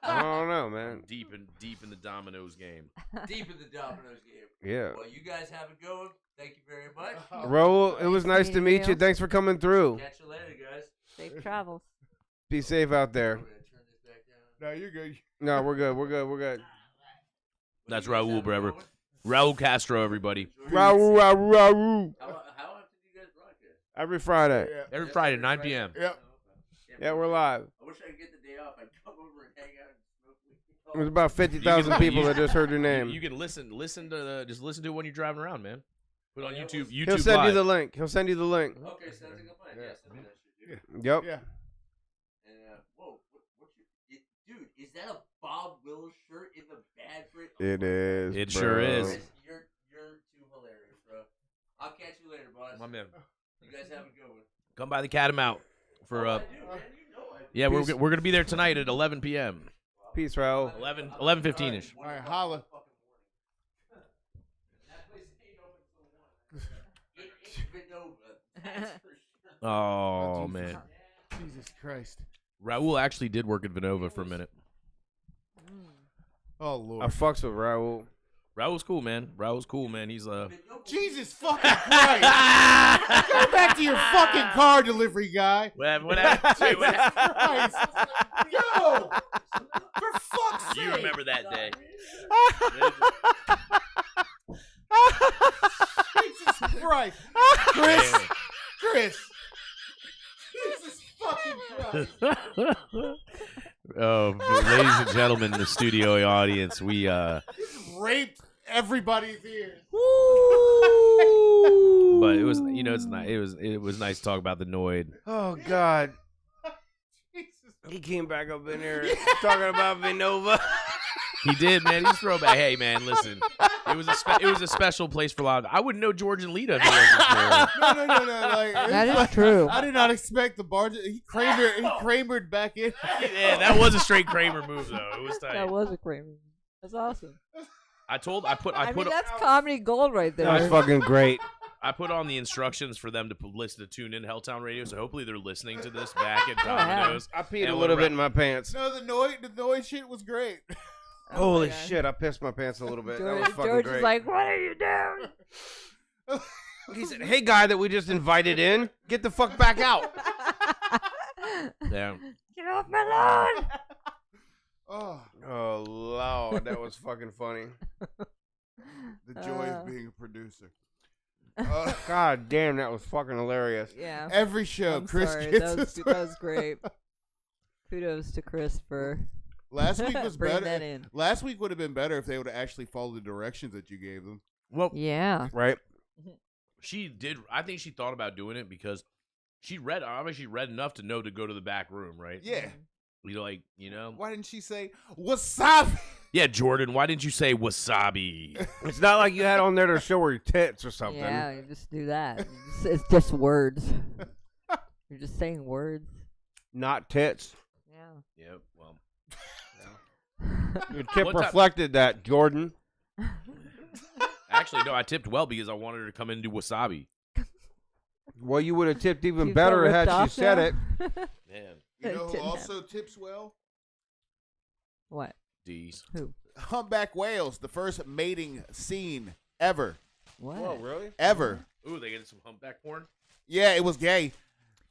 I don't know, man. deep in the Domino's game. Deep in the Domino's game. Yeah. Well, you guys have it going. Thank you very much. Raul, it was nice to meet you. Thanks for coming through. Catch you later, guys. Safe travels. Be safe out there. I'm gonna turn this back down. No, you're good. No, we're good. That's You guys Raul, have it brother. going? Raul Castro, everybody. Raul. How often do you guys broadcast? Every Friday. Every Just Friday, every 9 Friday? p.m. Yep. Yeah, we're live. I wish I could get the day off. I'd come over and hang out and smoke weed. There's about 50,000 people that just heard your name. You can listen to just listen to it when you're driving around, man. Put it on Yeah, YouTube. what's- YouTube He'll send you Live. the link. He'll send you the link. Okay, sounds like a plan. Yeah, send me that shit, dude. Yep. Yeah. And whoa, dude, is that a Bob Wills shirt in the bad print? Oh It my is. It bro. sure is. Chris, you're too hilarious, bro. I'll catch you later, boss. My man. You guys have a good one. Come by the Cat and Out for I do, man. You know I do. yeah, we're Peace. gonna be there tonight at 11 p.m. Peace, Raul. 11:15 ish. All right, holla. That place ain't open till 1. It ain't been over. That's for sure. Oh Jesus. man, Jesus Christ. Raul actually did work at Vinova for a minute. Oh I Lord. fucks with Raul. Raul's cool, man. Raul's cool, man. He's Jesus fucking Christ. Go back to your fucking car delivery guy. What happened? Wait, what happened? Christ. Yo. For fuck's sake. You remember that day? Jesus Christ. Chris. Jesus fucking Christ. Oh, ladies and gentlemen, in the studio audience, we Raped everybody's ears. but it was you know, it's not. It was nice to talk about the Noid. Oh God. He came back up in here talking about Vinova. He did, man. He's throwback. Hey, man, listen. It was a special place for a lot. I wouldn't know George and Lita if it wasn't for No. Like, That is like, true. I did not expect the bar. He Kramered back in. Yeah, that was a straight Kramer move, though. It was tight. That was a Kramer. That's awesome. I I mean, that's comedy gold right there. That was fucking great. I put on the instructions for them to listen to tune in Helltown Radio, so hopefully they're listening to this back at yeah. Domino's. I peed And a little we're- bit in my pants. No, the Noid shit was great. Oh Holy my God. shit! I pissed my pants a little bit. George, that was fucking George great. is like, what are you doing? He said, "Hey, guy that we just invited in, get the fuck back out." Yeah. Get off my lawn. Oh Lord, that was fucking funny. The joy of being a producer. God damn, that was fucking hilarious. Yeah. Every show, I'm Chris sorry. gets That was great. Kudos to Chris for Last week was bringing better. that in. Last week would have been better if they would have actually followed the directions that you gave them. Well, Yeah. Right? she did. I think she thought about doing it because she read enough to know to go to the back room, right? Yeah. You know. Why didn't she say wasabi? Yeah, Jordan. Why didn't you say wasabi? It's not like you had on there to show her tits or something. Yeah, you just do that. It's just words. You're just saying words. Not tits. Yeah. Yep. Well. Your tip One time- reflected that, Jordan. Actually, no. I tipped well because I wanted her to come in and do wasabi. Well, you would have tipped even You better feel had ripped she off said now? it. Man, You know who Didn't also tips well? What? D's. Who? Humpback whales, the first mating scene ever. What? really? Ever. Ooh, they get some humpback porn. Yeah, it was gay.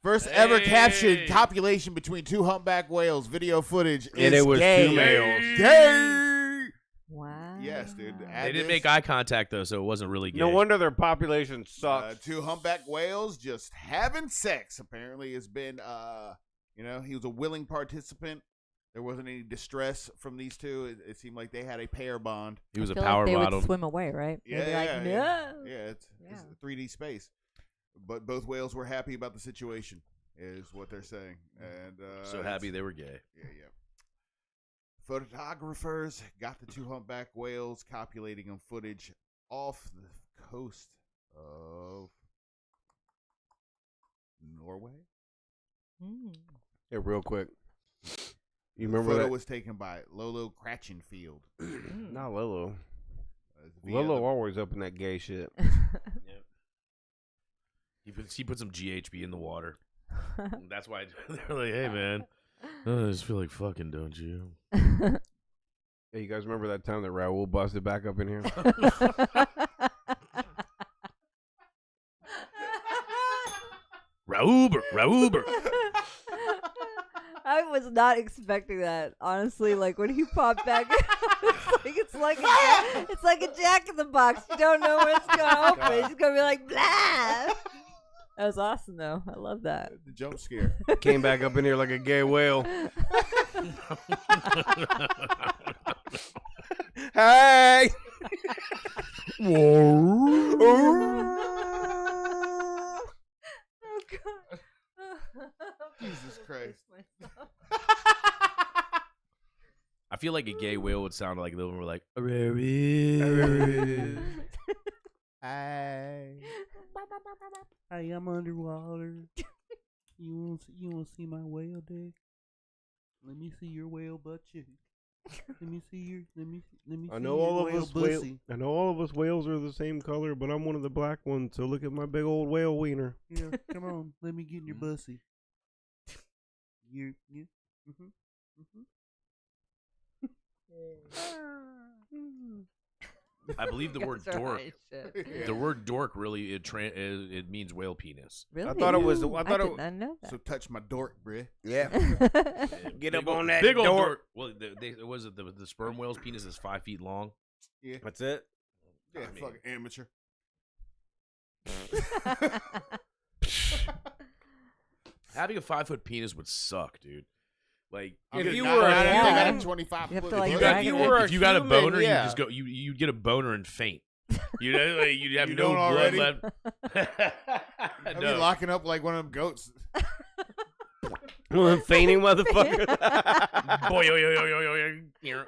First ever captured Hey. copulation between two humpback whales. Video footage And is it was gay. two males. Gay. Wow. Yes, dude. They didn't make eye contact though, so it wasn't really gay. No wonder their population sucks. Two humpback whales just having sex. Apparently, has been. He was a willing participant. There wasn't any distress from these two. It seemed like they had a pair bond. He was I a feel power like they bottom. would swim away, right? They'd be like, no. Yeah, it's Yeah. 3D space. But both whales were happy about the situation, is what they're saying. And So happy they were gay. Yeah. Photographers got the two humpback whales copulating on footage off the coast of Norway. Mm. Hey, real quick. You The remember photo that? was taken by Lolo Cratchenfield. Not Lolo. Via Lolo the- always up in that gay shit. Yep. He put some GHB in the water. That's why they're like, "Hey, man, I just feel like fucking, don't you?" Hey, you guys remember that time that Raul busted back up in here? Rauber. I was not expecting that, honestly. Like when he popped back, it's like a Jack in the Box. You don't know when it's gonna open. It's gonna be like blah. That was awesome, though. I love that. The jump scare. Came back up in here like a gay whale. Hey! Oh God. Jesus Christ. I feel like a gay whale would sound like them. We're like, I am underwater. You want to see my whale dick? Let me see your whale butt cheek. Let me see I know all of us whales are the same color, but I'm one of the black ones. So look at my big old whale wiener. Yeah, come on. Let me get in your bussy. I believe the word You guys are dork. high as shit. The word dork really it means whale penis. Really? I thought it was. I thought did it. not know So touch my dork, bruh. Yeah. that. Get Big up ol- on that big old dork. Well, was it the sperm whale's penis is 5 feet long? Yeah, That's it. yeah, I mean- fucking amateur. Having a 5-foot penis would suck, dude. Like If you Not- were a not- human- I got a 25 You have to, foot like, dick. drag you it were in. a if you got a human, boner, yeah. you just go. You'd get a boner and faint. You know, like, you'd have You no don't blood already? left. I'd be locking up like one of them goats. Fainting motherfucker. Boy, yo, yo, yo, yo, yo, yo.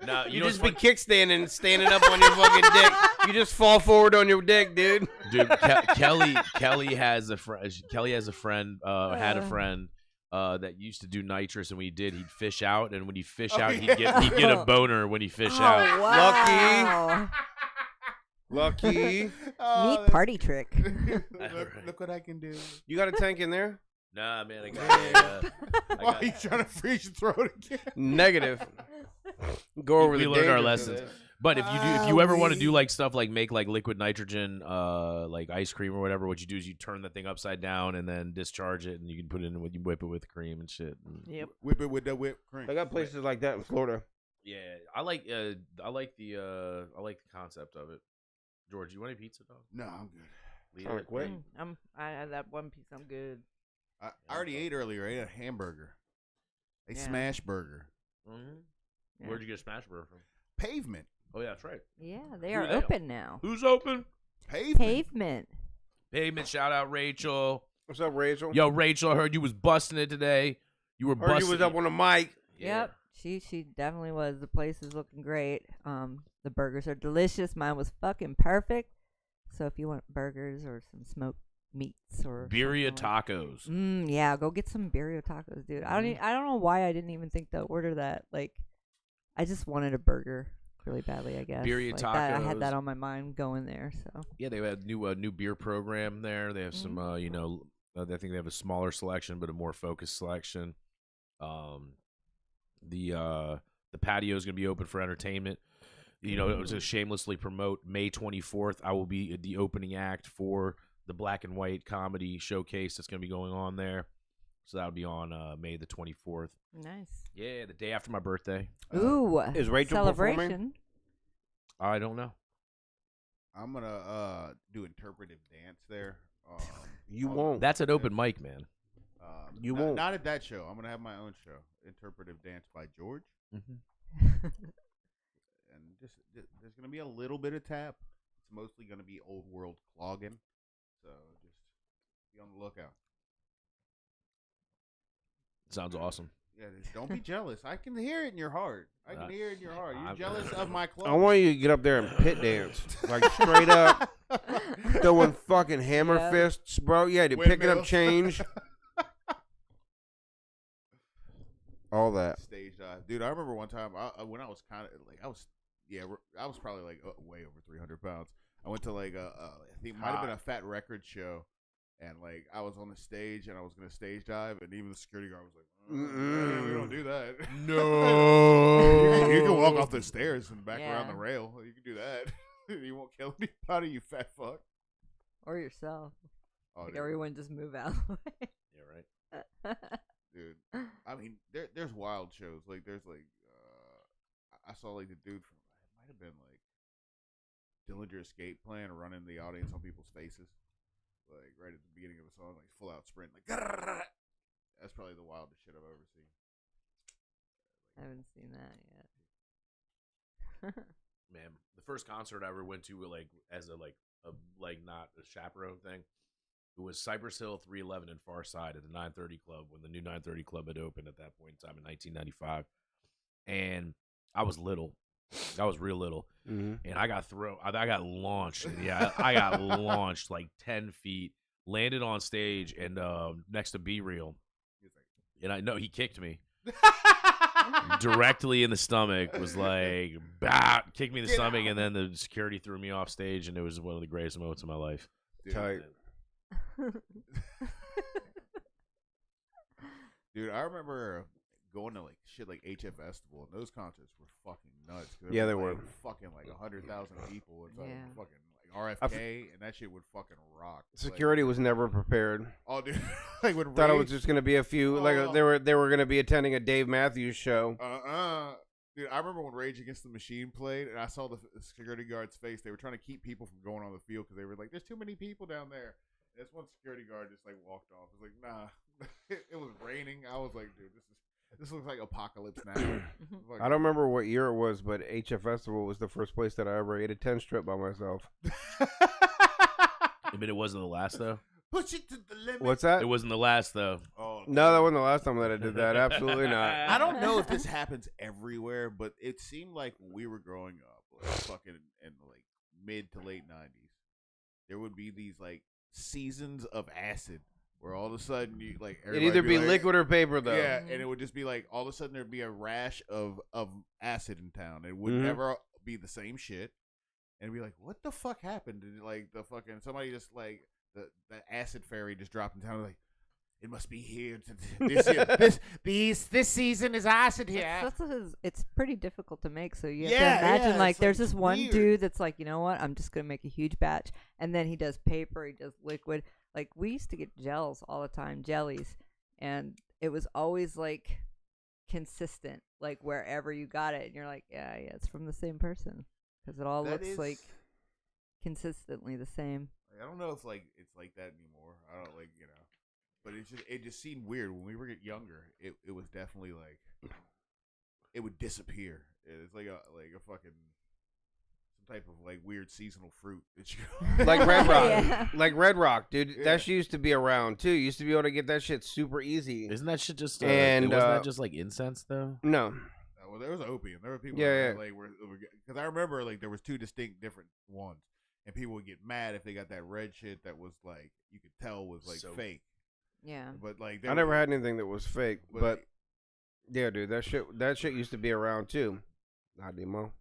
No, You just be kickstanding, standing up on your fucking dick. You just fall forward on your dick, dude. Dude, Kelly has a friend. Kelly has a friend. Had a friend that used to do nitrous, and when he did, he'd fish out, and when he fish out, he'd get a boner when he fish out. Wow. Lucky. Neat party trick. Look what I can do. You got a tank in there? Nah, man, I got. Why are you trying to freeze your throat again? Negative. Go over we the learned our dangers of lessons. this. But if you ever want to do like stuff like make like liquid nitrogen, like ice cream or whatever, what you do is you turn that thing upside down and then discharge it, and you can put it in when you whip it with cream and shit. Yep. Whip it with the whipped cream. They got places like that in Florida. Yeah, I like the concept of it. George, you want any pizza, dog? No, I'm good. Leave Sound it. quick. I had that one piece. I'm good. I already ate earlier. I ate a hamburger. A Yeah. smash burger. Mhm. Yeah. Where'd you get a smash burger from? Pavement. Oh yeah, that's right. Yeah, they are Yeah. open now. Who's open? Pavement. Pavement. Pavement. Shout out Rachel. What's up, Rachel? Yo, Rachel, I heard you was busting it today. You were Heard busting. you was up on the mic. Yeah. Yep. She definitely was. The place is looking great. The burgers are delicious. Mine was fucking perfect. So if you want burgers or some smoked meats or Birria something like- tacos. yeah, go get some birria tacos, dude. I don't know why I didn't even think to order that. Like, I just wanted a burger really badly. I guess Birria like that, I had tacos. that on my mind going there. So Yeah, they have new beer program there. They have some, I think they have a smaller selection, but a more focused selection. The patio is going to be open for entertainment. You know, it was to shamelessly promote May 24th. I will be the opening act for the Black and White comedy showcase that's going to be going on there. So that'll be on May the 24th. nice. Yeah, the day after my birthday. Ooh, is Rachel celebration. performing? I don't know. I'm gonna do interpretive dance there. You on- won't. That's an open mic, man. You not, won't. Not at that show. I'm gonna have my own show, interpretive dance by George, Mm-hmm. and just there's gonna be a little bit of tap. It's mostly gonna be old world clogging, so just be on the lookout. Sounds awesome. Yeah, just don't be jealous. I can hear it in your heart. I can hear it in your heart. You're I'm- jealous of my clothes. I want you to get up there and pit dance. Like straight up throwing fucking hammer Yeah. fists, bro. Yeah, dude, picking up Windmills. change. All that. Stage dive, dude. I remember one time when I was kind of like I was probably like way over 300 pounds. I went to like I think it might have been a Fat Record show, and like I was on the stage and I was gonna stage dive, and even the security guard was like, "We don't do that." No. you can walk off the stairs and back around Yeah. the rail. You can do that. You won't kill anybody, you fat fuck. Or yourself. Oh, Like dude. everyone just move out. Yeah, right. Dude, I mean, there's wild shows. Like, there's like, I saw like the dude from, it might have been like Dillinger Escape Plan running the audience on people's faces, like right at the beginning of a song, like full out sprint, like. That's probably the wildest shit I've ever seen. I haven't seen that yet. Man, the first concert I ever went to, like as a not a chaperone thing, it was Cypress Hill 311 in Far Side at the 930 Club when the new 930 Club had opened at that point in time in 1995, and I was little, I was real little, and I got launched. Yeah, I got launched like 10 feet, landed on stage and next to Be Real, and I know he kicked me. Directly in the stomach, was like, bah, kicked me in the stomach, and then the security threw me off stage, and it was one of the greatest moments of my life. Dude, Tight. Dude, I remember going to like shit like HF Festival, and those concerts were fucking nuts. 'Cause Yeah, they was, were. like, fucking like 100,000 people. It's like Yeah. fucking like RFK, and that shit would fucking rock. Security was never prepared. Like, oh, dude, like when Thought it Ray- was just gonna be a few. Like Oh. they were gonna be attending a Dave Matthews show. Dude, I remember when Rage Against the Machine played, and I saw the security guard's face. They were trying to keep people from going on the field because they were like, "There's too many people down there." And this one security guard just like walked off. It was like, "Nah." It was raining. I was like, "Dude, this looks like apocalypse now." Like, I don't remember what year it was, but HF Festival was the first place that I ever ate a 10 strip by myself. I mean, it wasn't the last though. Push it to the limit. What's that? It wasn't the last though. Oh, No, that wasn't the last time that I did that. Absolutely not. I don't know if this happens everywhere, but it seemed like when we were growing up, like fucking in like mid to late 90s, there would be these like seasons of acid where all of a sudden you like It'd either be like, liquid or paper, though. yeah, and it would just be like all of a sudden there'd be a rash of acid in town. It would Mhm. never be the same shit, and it'd be like, what the fuck happened? Did like the fucking somebody just like the acid fairy just dropped in town? Like, it must be here. This season is acid here. It's pretty difficult to make, so you have Yeah, to imagine yeah, like it's, there's like, this one weird. dude that's like, you know what, I'm just gonna make a huge batch, and then he does paper, he does liquid. Like we used to get gels all the time, jellies, and it was always like consistent, like wherever you got it, and you're like, yeah, it's from the same person because it all That looks is- like consistently the same. I don't know if like it's like that anymore. I don't like but it just seemed weird when we were younger. It was definitely like it would disappear. It's like a fucking some type of like weird seasonal fruit that you Like Red Rock. Yeah. Like Red Rock, dude. Yeah. That shit used to be around, too. You used to be able to get that shit super easy. Isn't that shit just? And, wasn't uh, that just like incense though? No. Well, there was opium. There were people Yeah, that, like were because I remember like there was two distinct different ones, and people would get mad if they got that red shit that was like you could tell was like So- fake. Yeah. But like I never had anything that was fake, but like, yeah, dude, that shit used to be around too. Not anymore.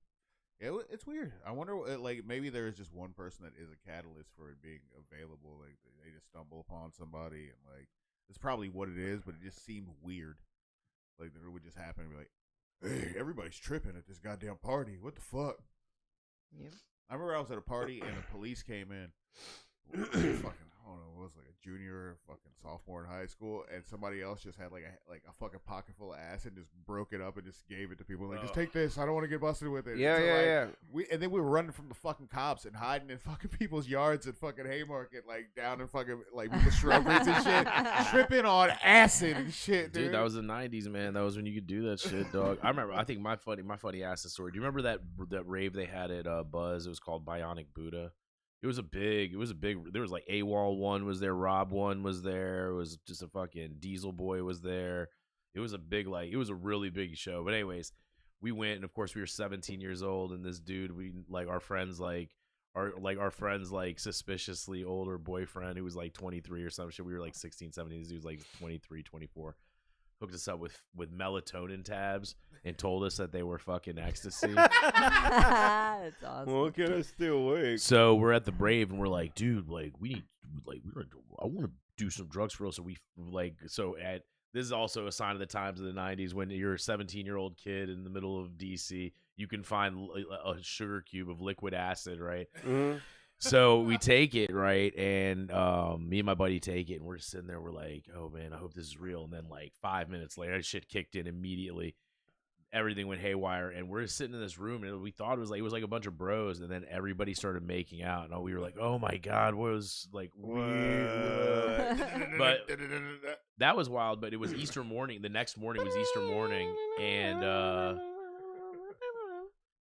it's weird. I wonder like maybe there is just one person that is a catalyst for it being available. Like they just stumble upon somebody and like it's probably what it is, but it just seemed weird. Like that it would just happen and be like, hey, everybody's tripping at this goddamn party. What the fuck? Yep. I remember I was at a party and the police came in. Fucking, I don't know, it was like a junior or fucking sophomore in high school, and somebody else just had like a fucking pocket full of acid, and just broke it up and just gave it to people. Like, just take this. I don't want to get busted with it. Yeah, So, yeah, like, yeah. And then we were running from the fucking cops and hiding in fucking people's yards at fucking Haymarket, like down in fucking like the shrubberies and shit, tripping on acid and shit, dude. Dude, that was the '90s, man. That was when you could do that shit, dog. I remember. I think my funny acid story. Do you remember that rave they had at Buzz? It was called Bionic Buddha. It was a big. There was like AWOL one was there. Rob one was there. It was just a fucking Diesel Boy was there. It was a big it was a really big show. But anyways, we went, and of course we were 17 years old, and this dude, our friends suspiciously older boyfriend who was like 23 or some shit. We were like 16, 17. This dude was like 23, 24. Hooked us up with melatonin tabs and told us that they were fucking ecstasy. That's awesome. Well, can I stay awake? So we're at the Brave and we're like, dude, I want to do some drugs for real. So this is also a sign of the times of the 90s when you're a 17-year-old kid in the middle of DC, you can find a sugar cube of liquid acid, right? Mhm. So we take it, right, and me and my buddy take it, and we're just sitting there. We're like, "Oh man, I hope this is real." And then, like 5 minutes later, that shit kicked in immediately. Everything went haywire, and we're just sitting in this room, and we thought it was like a bunch of bros, and then everybody started making out, and we were like, "Oh my god, what was like weird?" But that was wild. But it was Easter morning. The next morning was Easter morning, and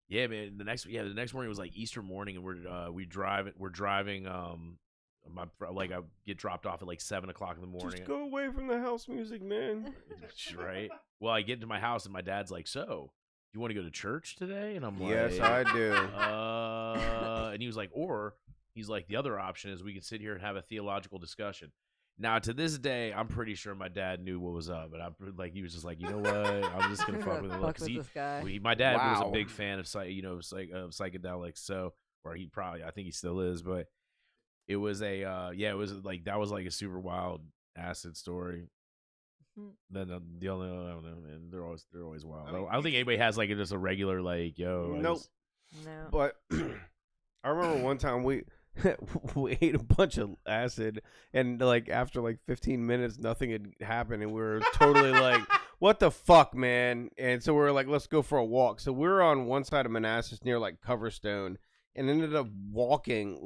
yeah, man. The next morning was like Easter morning, and we're driving. I get dropped off at like 7 o'clock in the morning. Just go away from the house music, man. Right. Well, I get into my house, and my dad's like, "So, you want to go to church today?" And I'm like, Yes, I do. And he was like, the other option is we could sit here and have a theological discussion. Now, to this day, I'm pretty sure my dad knew what was up, but he was just like, you know what, I'm just gonna fuck with him Fuck because with this guy. my dad was Wow. a big fan of psychedelics, so I think he still is, but it was it was like that was like a super wild acid story. Then the other, I don't know, man, they're always wild. I don't think anybody has like just a regular like Nope. No. But I remember one time we ate a bunch of acid, and like after like 15 minutes, nothing had happened, and we were totally like, "What the fuck, man?" And so we were like, "Let's go for a walk." So we were on one side of Manassas near like Coverstone, and ended up walking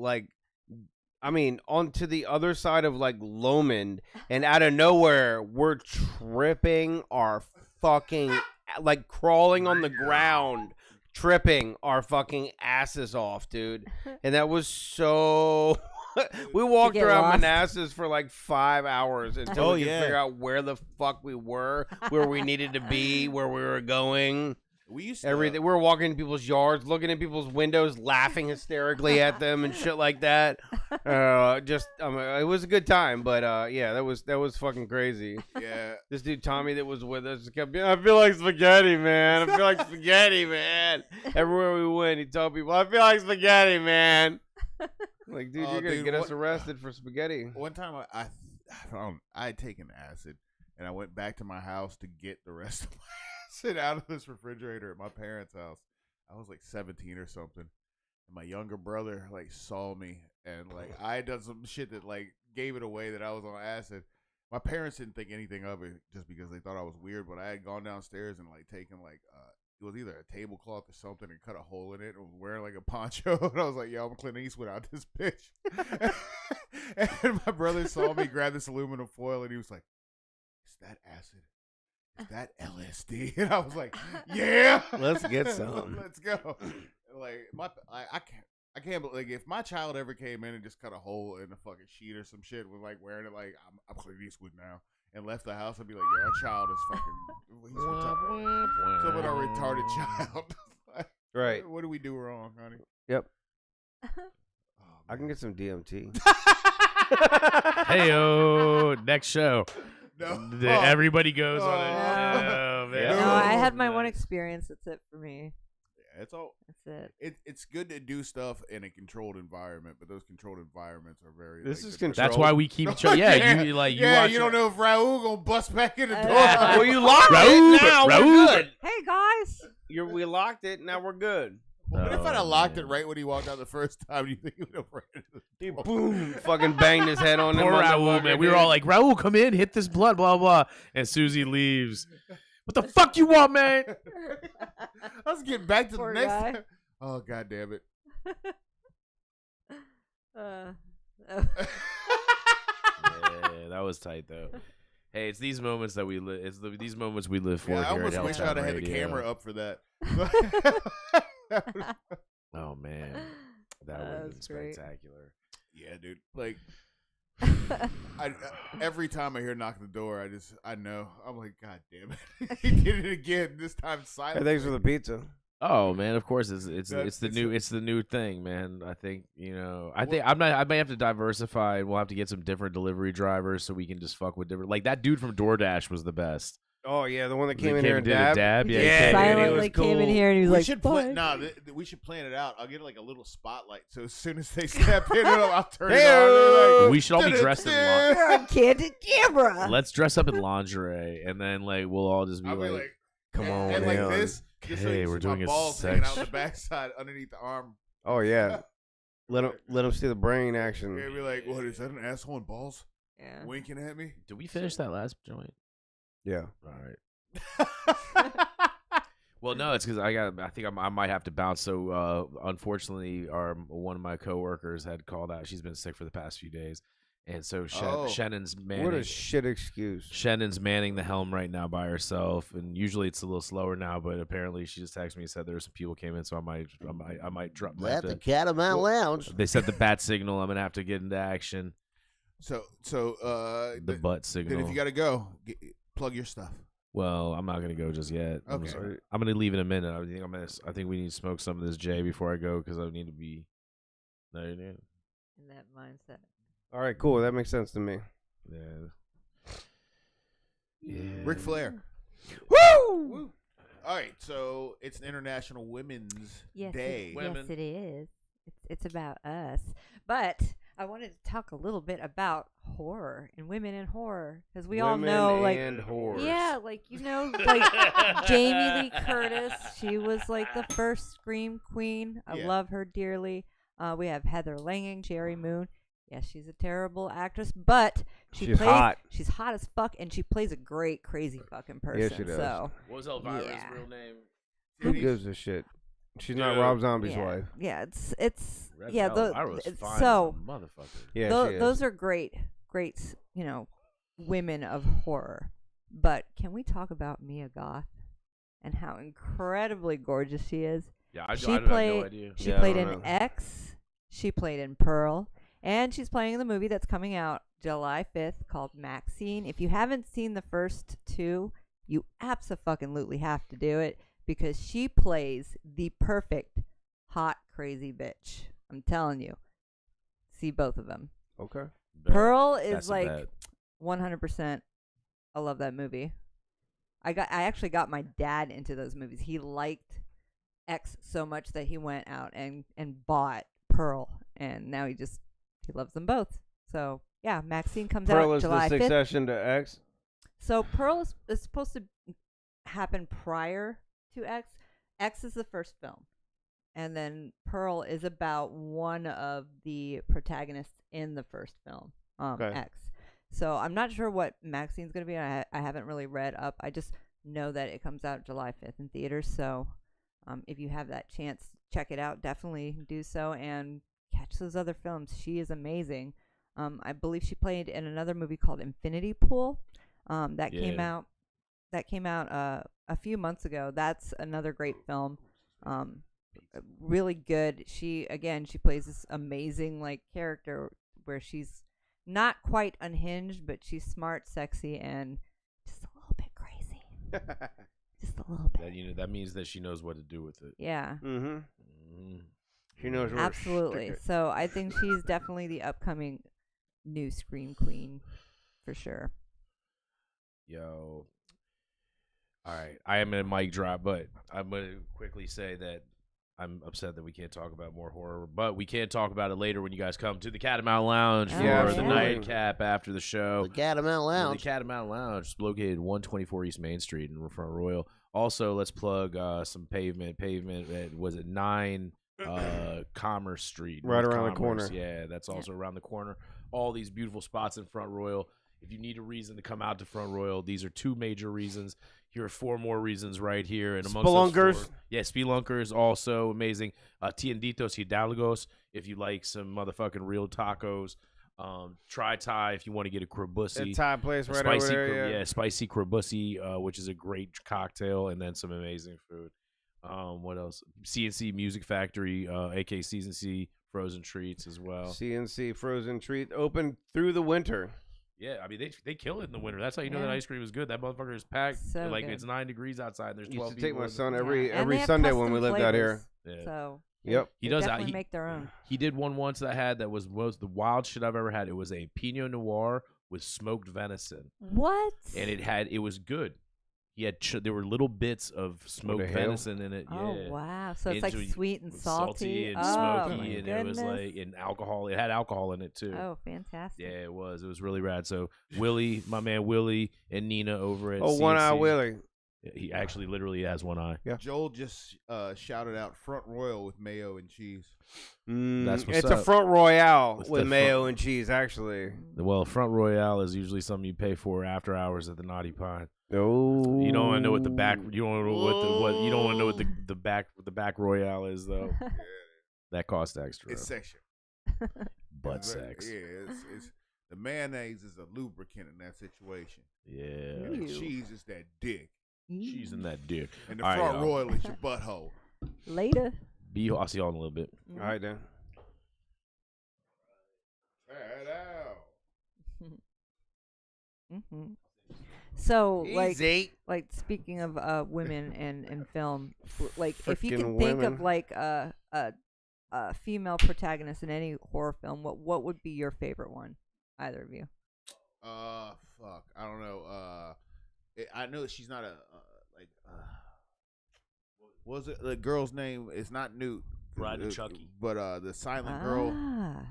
onto the other side of like Lomond, and out of nowhere, we're tripping our fucking like crawling on the ground. Tripping our fucking asses off, dude. And that was so We walked get around lost. Manassas for like 5 hours until Oh, we could yeah. figure out where the fuck we were, where we needed to be, where we were going. We used to Everything. We were walking in people's yards, looking at people's windows, laughing hysterically at them and shit like that. It was a good time, but yeah, that was fucking crazy. Yeah. This dude Tommy that was with us kept being, I feel like spaghetti, man. I feel like spaghetti, man. Everywhere we went, he told people, I feel like spaghetti, man. Like, dude, Oh, you're gonna dude, get us what- arrested for spaghetti. One time I had taken acid and I went back to my house to get the rest of my acid out of this refrigerator at my parents' house. I was like 17 or something. And my younger brother like saw me and like I had done some shit that like gave it away that I was on acid. My parents didn't think anything of it just because they thought I was weird, but I had gone downstairs and like taken like it was either a tablecloth or something and cut a hole in it and was wearing like a poncho. And I was like, yo, I'm Clint Eastwood out this bitch. And my brother saw me grab this aluminum foil and he was like, is that acid? Is that LSD? And I was like, yeah. Let's get some. Let's go. Like I can't believe like, if my child ever came in and just cut a hole in the fucking sheet or some shit with like wearing it like I'm Clint Eastwood now and left the house, I'd be like, yeah, that child is fucking he's retarded. Some of our retarded child. Right. What do we do wrong, honey? Yep. Oh, I can man. get some DMT. Hey, next show. No. Everybody goes on it. Oh. Oh, man. No, No. I had my Nice. one experience. That's it for me. Yeah, it's all. That's it. It's good to do stuff in a controlled environment, but those controlled environments are very. This like, is different. That's why we keep each other. Yeah, you like you yeah, watch you don't know if Raul gonna bust back in the door. Well, you locked Raoul, it. Now Raoul. we're good. Hey guys. We locked it. Now we're good. What if I'd have Oh, locked man. it right when he walked out the first time? Do you think he would have ran into the He door? boom, fucking banged his head on Poor them Raul, motherfucker, man. We were dude. all like, Raul, come in, hit this blood, blah, blah. And Susie leaves. What the fuck you want, man? I was getting back to Poor the next. guy. Time. Oh god damn it! Yeah, that was tight, though. Hey, it's these moments that we live. These moments we live for Yeah, I here at almost wish Helltown I'd have had the Radio. camera up for that. Oh man, that would have been That's great. spectacular. Yeah, dude. Like, every time I hear knock on the door, I know. I'm like, God damn it, he did it again. This time Hey, silent. thanks for the pizza. Oh man, of course it's That's- the new thing, man. I think I may have to diversify, and we'll have to get some different delivery drivers so we can just fuck with different. Like that dude from DoorDash was the best. Oh yeah, the one that They came in here and did a dabbed. dab. He Yeah, just Yeah, dude, it silently was came in cool. here and he was We like, should "Bye." we should plan it out. I'll get like a little spotlight, so as soon as they step in, I'll turn it Hey-o. on. Like, We should all be dressed in You're on candid camera. Let's dress up in lingerie, and then like we'll all just be I'll be like, like, Come and, on, and like man. this. Just so Okay, you we're see my doing a balls hanging out sex- the backside underneath the arm. Oh yeah, let him see the brain action. They'd be like, "What is that? An asshole and balls Yeah. winking at me?" did we finish that last joint? Yeah. All right. Well, no, it's because I think I might have to bounce. So, unfortunately, one of my coworkers had called out. She's been sick for the past few days, and so Oh. Shannon's manning. What a shit excuse. Shannon's manning the helm right now by herself, and usually it's a little slower now. But apparently, she just texted me and said there were some people came in, so I might drop. At the Catamount Lounge. They said the bat signal. I'm gonna have to get into action. So, The butt signal. then if you got to go, plug your stuff. Well, I'm not gonna go just yet. Okay. I'm gonna leave in a minute. I think we need to smoke some of this J before I go because I need to be. No, you need. In that mindset. All right, cool. That makes sense to me. Yeah. Yeah. Ric Flair. Woo! All right, so it's International Women's Yes, Day. Women. yes, it is. It's about us. But I wanted to talk a little bit about horror and women in horror because we all Women know, like, and whores. yeah, like like Jamie Lee Curtis. She was like the first Scream Queen. I Yeah. love her dearly. We have Heather Lange, Jerry Moon. Yes, she's a terrible actress, but She's plays. hot. She's hot as fuck, and she plays a great, crazy fucking person. she does. So What was Elvira's Yeah. real name? Who gives a shit? She's not Dude. Rob Zombie's yeah, wife. yeah, it's Red yeah. Elvira was it's- fine so as a motherfucker. Yeah, she is. those are great, women of horror. But can we talk about Mia Goth and how incredibly gorgeous she is? Yeah, I She don't have played. no idea. She Yeah, I played don't in know. X. She played in Pearl, And she's playing in the movie that's coming out July 5th called Maxine. If you haven't seen the first two, you abso-fucking-lutely have to do it because she plays the perfect hot, crazy bitch. I'm telling you. See both of them. Okay. Pearl is That's a like bet. 100%. I love that movie. I actually got my dad into those movies. He liked X so much that he went out and bought Pearl, and now he loves them both. So yeah, Maxine comes Pearl out is July the 5th. succession to X. So Pearl is supposed to happen prior to X. X is the first film, and then Pearl is about one of the protagonists in the first film, Okay. X. So I'm not sure what Maxine's going to be. I haven't really read up. I just know that it comes out July 5th in theaters. So if you have that chance, check it out. Definitely do so and catch those other films. She is amazing. I believe she played in another movie called Infinity Pool that came out a few months ago. That's another great film. Really good. She plays this amazing like character where she's not quite unhinged, but she's smart, sexy, and just a little bit crazy. Just a little bit. That means that she knows what to do with it. Yeah. Mm-hmm. She knows where Absolutely. To stick it. So I think she's definitely the upcoming new scream queen for sure. Yo. All right. I am in a mic drop, but I'm going to quickly say that I'm upset that we can't talk about more horror, but we can talk about it later when you guys come to the Catamount Lounge for Yeah, the absolutely. nightcap after the show. The Catamount Lounge. The Catamount Lounge is located 124 East Main Street in Front Royal. Also, let's plug some pavement. Pavement at, was it 9 Commerce Street? Right North around the Commerce. corner. Yeah, that's also around the corner. All these beautiful spots in Front Royal. If you need a reason to come out to Front Royal, these are 2 major reasons. Here are 4 more reasons right here. And amongst Spelunkers. those 4, yeah, Spelunkers also amazing. Tienditos Hidalgos if you like some motherfucking real tacos. Try Thai if you want to get a That krabusi. Thai place A right spicy, over there. Yeah. spicy krabusi, which is a great cocktail, and then some amazing food. What else? CNC Music Factory, aka Season C Frozen Treats as well. CNC frozen treat open through the winter. Yeah, I mean they kill it in the winter. That's how you know that Yeah. ice cream is good. That motherfucker is packed. So like good. it's 9 degrees outside. And there's 12 Used to take people my in the- son Yeah. every And they have Sunday when custom we lived out here. flavors. Yeah. So Yep. He they does definitely he, make their own. he did one once that I had that was the wild shit I've ever had. It was a Pinot Noir with smoked venison, What? and it was good. He had there were little bits of smoked the hell? venison in it. Oh Yeah. wow! So it's like Into- sweet and salty, and oh, smoky, my and goodness. it was like and alcohol. It had alcohol in it too. Oh, fantastic! Yeah, it was. It was really rad. So Willie, my man Willie, and Nina over at Oh, One Eye CNC. Willie. He actually literally has one eye. Yeah. Joel just shouted out Front Royal with mayo and cheese. That's what's It's a up. front royale What's with that mayo front- and cheese, actually. Well, Front Royale is usually something you pay for after hours at the Naughty Pine. Oh, You don't want to know what the back. You don't know what you don't want to know what the back Royale is though. That costs extra. It's sexual. Butt It's very- sex. Yeah, it's the mayonnaise is a lubricant in that situation. Yeah. And the Ew. cheese is that dick. She's in that dick. And the All right, Front y'all. Royal is your butthole. Later. I'll see y'all in a little bit. All right, then. Try it out. Mm-hmm. So, Easy. like speaking of women and film, like if you Frickin' can think of women. like a female protagonist in any horror film, what would be your favorite one? Either of you? Fuck. I don't know. I know she's not what was it? The girl's name is not Newt. Bride of Chucky. But the silent girl. Ah.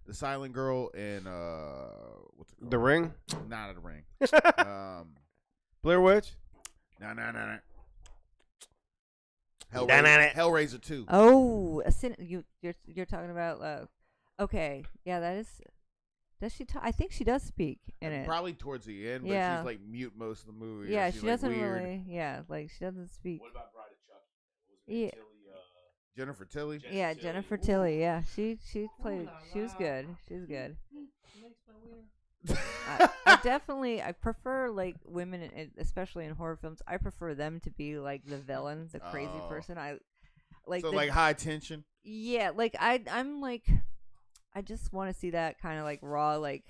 The silent girl in what's it called? The Ring? Not The Ring. Blair Witch? No. Da-na-na. Hellraiser 2. Oh, you're talking about okay, yeah, that is. Does she talk? I think she does speak in it. Probably towards the end, but Yeah. she's like mute most of the movie. Yeah, she's she like doesn't weird. really. Yeah, like she doesn't speak. What about Bride of Chucky? Yeah. Jennifer Tilly. Yeah, Jennifer Tilly. Yeah, she played. She was good. She was good. I definitely I prefer like women, especially in horror films. I prefer them to be like the villain, the crazy Oh. person. I like So the- like High Tension. yeah, like I'm like I just want to see that kind of like raw, like,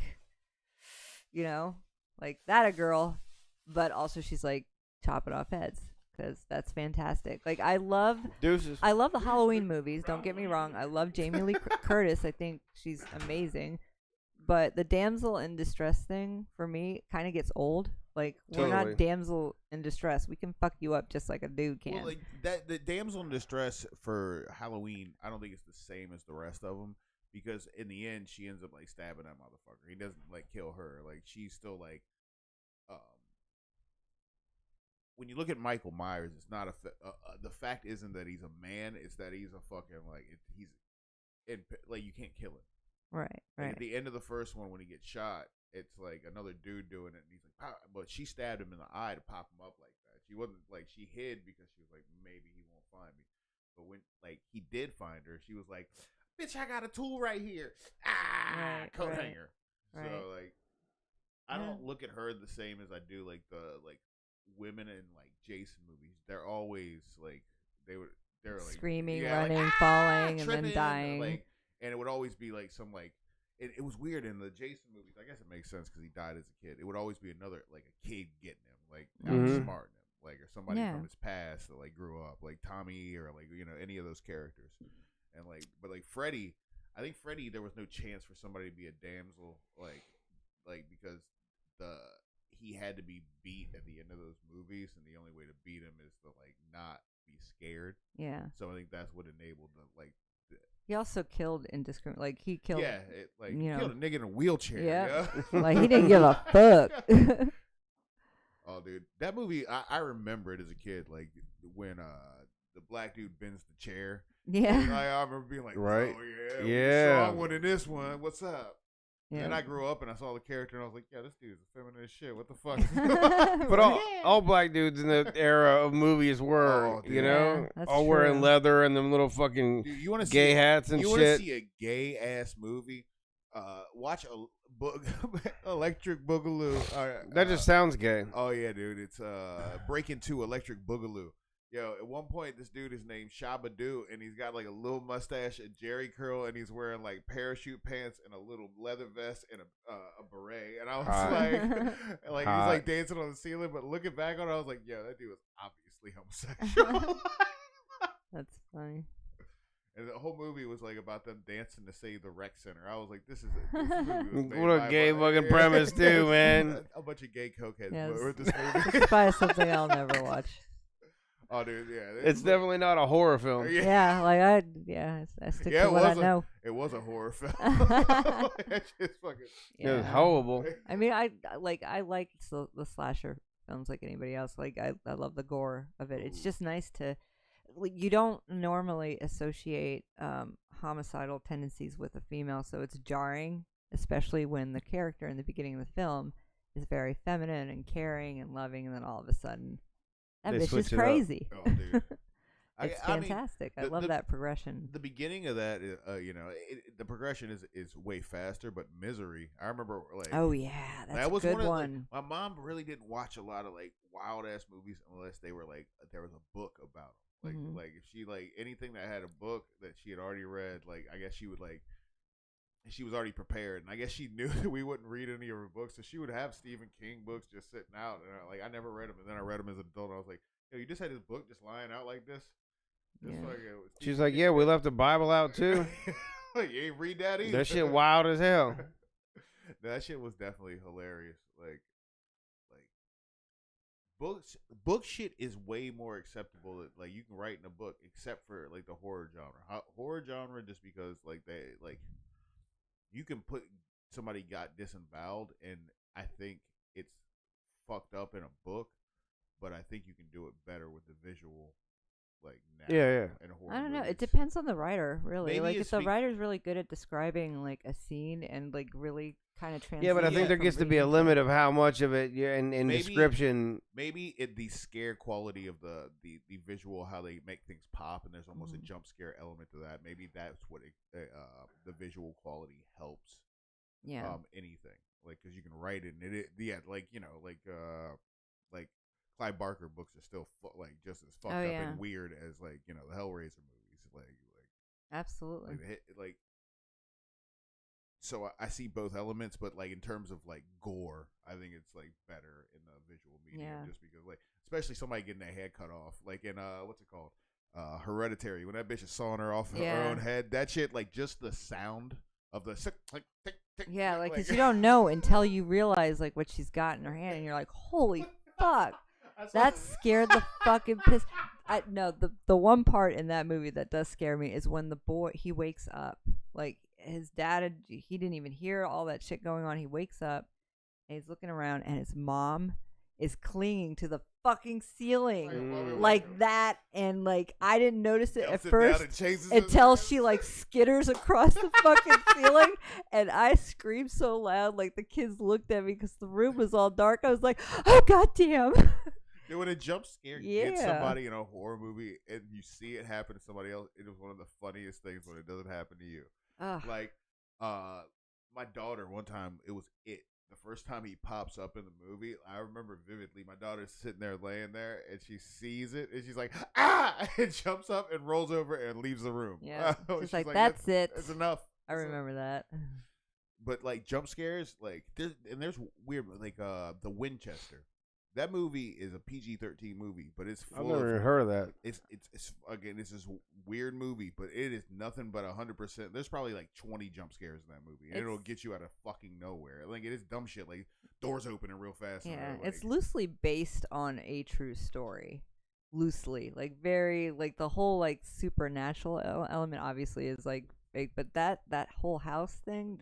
you know, like that a girl, but also she's like chopping off heads because that's fantastic. Like I love the Halloween movies. Don't get me wrong. I love Jamie Lee Curtis. I think she's amazing. But the damsel in distress thing for me kind of gets old. Like we're not damsel in distress. We can fuck you up just like a dude can. Well, like that, the damsel in distress for Halloween, I don't think it's the same as the rest of them because in the end, she ends up like stabbing that motherfucker. He doesn't like kill her. Like she's still like, when you look at Michael Myers, it's not the fact isn't that he's a man. It's that he's a fucking like like you can't kill him. Right. Like at the end of the first one, when he gets shot, it's like another dude doing it, and he's like, "Pow," but she stabbed him in the eye to pop him up like that. She wasn't like she hid because she was like, maybe he won't find me. But when like he did find her, she was like, "Bitch, I got a tool right here, coat hanger." Right. So like, I don't look at her the same as I do like the like women in like Jason movies. They're always like they're like screaming, like, running, falling, and tripping, then dying. Like, and it would always be like some like it was weird in the Jason movies. I guess it makes sense because he died as a kid. It would always be another like a kid getting him, like outsmarting him, like or somebody from his past that like grew up, like Tommy or like any of those characters. And like, but like Freddy, I think Freddy there was no chance for somebody to be a damsel, like because he had to be beat at the end of those movies, and the only way to beat him is to like not be scared. Yeah. So I think that's what enabled the like. He also killed indiscriminate. Like he killed. Yeah, killed a nigga in a wheelchair. Yeah. Yeah. Like he didn't give a fuck. Oh, dude, that movie I remember it as a kid. Like when the black dude bends the chair. Yeah. I remember being like, right. Oh yeah. Strong one in this one. What's up? Yeah. And I grew up and I saw the character and I was like, yeah, this dude is feminine as shit. What the fuck? But all black dudes in the era of movies were, dude. you know, that's all wearing true. leather and them little fucking Dude, you wanna gay see, hats and you shit. You want to see a gay ass movie? Watch Electric Boogaloo. That just sounds gay. Oh yeah, dude. It's Breaking 2 Electric Boogaloo. Yo, at one point, this dude is named Shabba-Doo, and he's got like a little mustache, a jerry curl, and he's wearing like parachute pants and a little leather vest and a beret. And I was like he's like dancing on the ceiling. But looking back on it, I was like, yo, that dude was obviously homosexual. That's funny. And the whole movie was like about them dancing to save the rec center. I was like, this is what a gay fucking premise, too, man. A bunch of gay cokeheads Yeah, with this movie. It's probably something I'll never watch. Oh, dude, yeah. It's definitely not a horror film. Yeah, like I stick to what I know. It was a horror film. That shit's fucking. It was horrible. I mean, I like the slasher films like anybody else. Like I love the gore of it. It's just nice to. You don't normally associate homicidal tendencies with a female, so it's jarring, especially when the character in the beginning of the film is very feminine and caring and loving, and then all of a sudden. That bitch is crazy. Oh, dude. It's fantastic. I love that progression. The beginning of that, the progression is way faster. But Misery, I remember like, oh yeah, that's a good one. Like, my mom really didn't watch a lot of like wild ass movies unless they were like there was a book about them. Like if she like anything that had a book that she had already read, like I guess she would like. She was already prepared, and I guess she knew that we wouldn't read any of her books, so she would have Stephen King books just sitting out. And I never read them, and then I read them as an adult. And I was like, "Yo, you just had this book just lying out like this?" Yeah. She's like, "Yeah, we left the Bible out too." Like, you ain't read that either. That shit wild as hell. That shit was definitely hilarious. Like book shit is way more acceptable. Like you can write in a book, except for like the horror genre. Horror genre, just because like they like. You can put somebody got disemboweled, and I think it's fucked up in a book, but I think you can do it better with the visual, like now. Yeah. In horror I don't know. movies. It depends on the writer, really. Maybe like if the writer's really good at describing like a scene and like really kind of translate. Yeah, but I think there gets to be a limit of how much of it in description. Maybe the scare quality of the visual, how they make things pop, and there's almost a jump scare element to that. Maybe that's what the visual quality helps. Yeah. Anything like because you can write it, and like like Clive Barker books are still like just as fucked up and weird as like the Hellraiser movies. Like absolutely. Like so I see both elements, but like in terms of like gore, I think it's like better in the visual medium, just because like especially somebody getting their head cut off, like in what's it called, Hereditary, when that bitch is sawing her off her own head. That shit, like just the sound of the tick, tick, tick, yeah, like because you don't know until you realize like what she's got in her hand, and you're like, holy fuck, that scared the fucking piss. The one part in that movie that does scare me is when the boy, he wakes up, like his dad, he didn't even hear all that shit going on. He wakes up and he's looking around, and his mom is clinging to the fucking ceiling like that, and like I didn't notice it at first until she like skitters across the fucking ceiling, and I screamed so loud, like the kids looked at me because the room was all dark. I was like, oh goddamn. Dude, when a jump scare gets somebody in a horror movie and you see it happen to somebody else, it is one of the funniest things when it doesn't happen to you. Like, my daughter, one time, it was it. The first time he pops up in the movie, I remember vividly. My daughter's sitting there laying there, and she sees it, and she's like, ah! And jumps up and rolls over and leaves the room. Yeah, she's like, that's it. That's enough. I remember that. But, like, jump scares, like, there's weird, like, The Winchester. That movie is a PG-13 movie, but it's full. I've never even heard of that. It's again, it's this weird movie, but it is nothing but 100%. There's probably like 20 jump scares in that movie, and it'll get you out of fucking nowhere. Like, it is dumb shit, like doors opening real fast. Yeah, it's loosely based on a true story. Loosely, like very, like the whole like supernatural element obviously is like fake, but that whole house thing,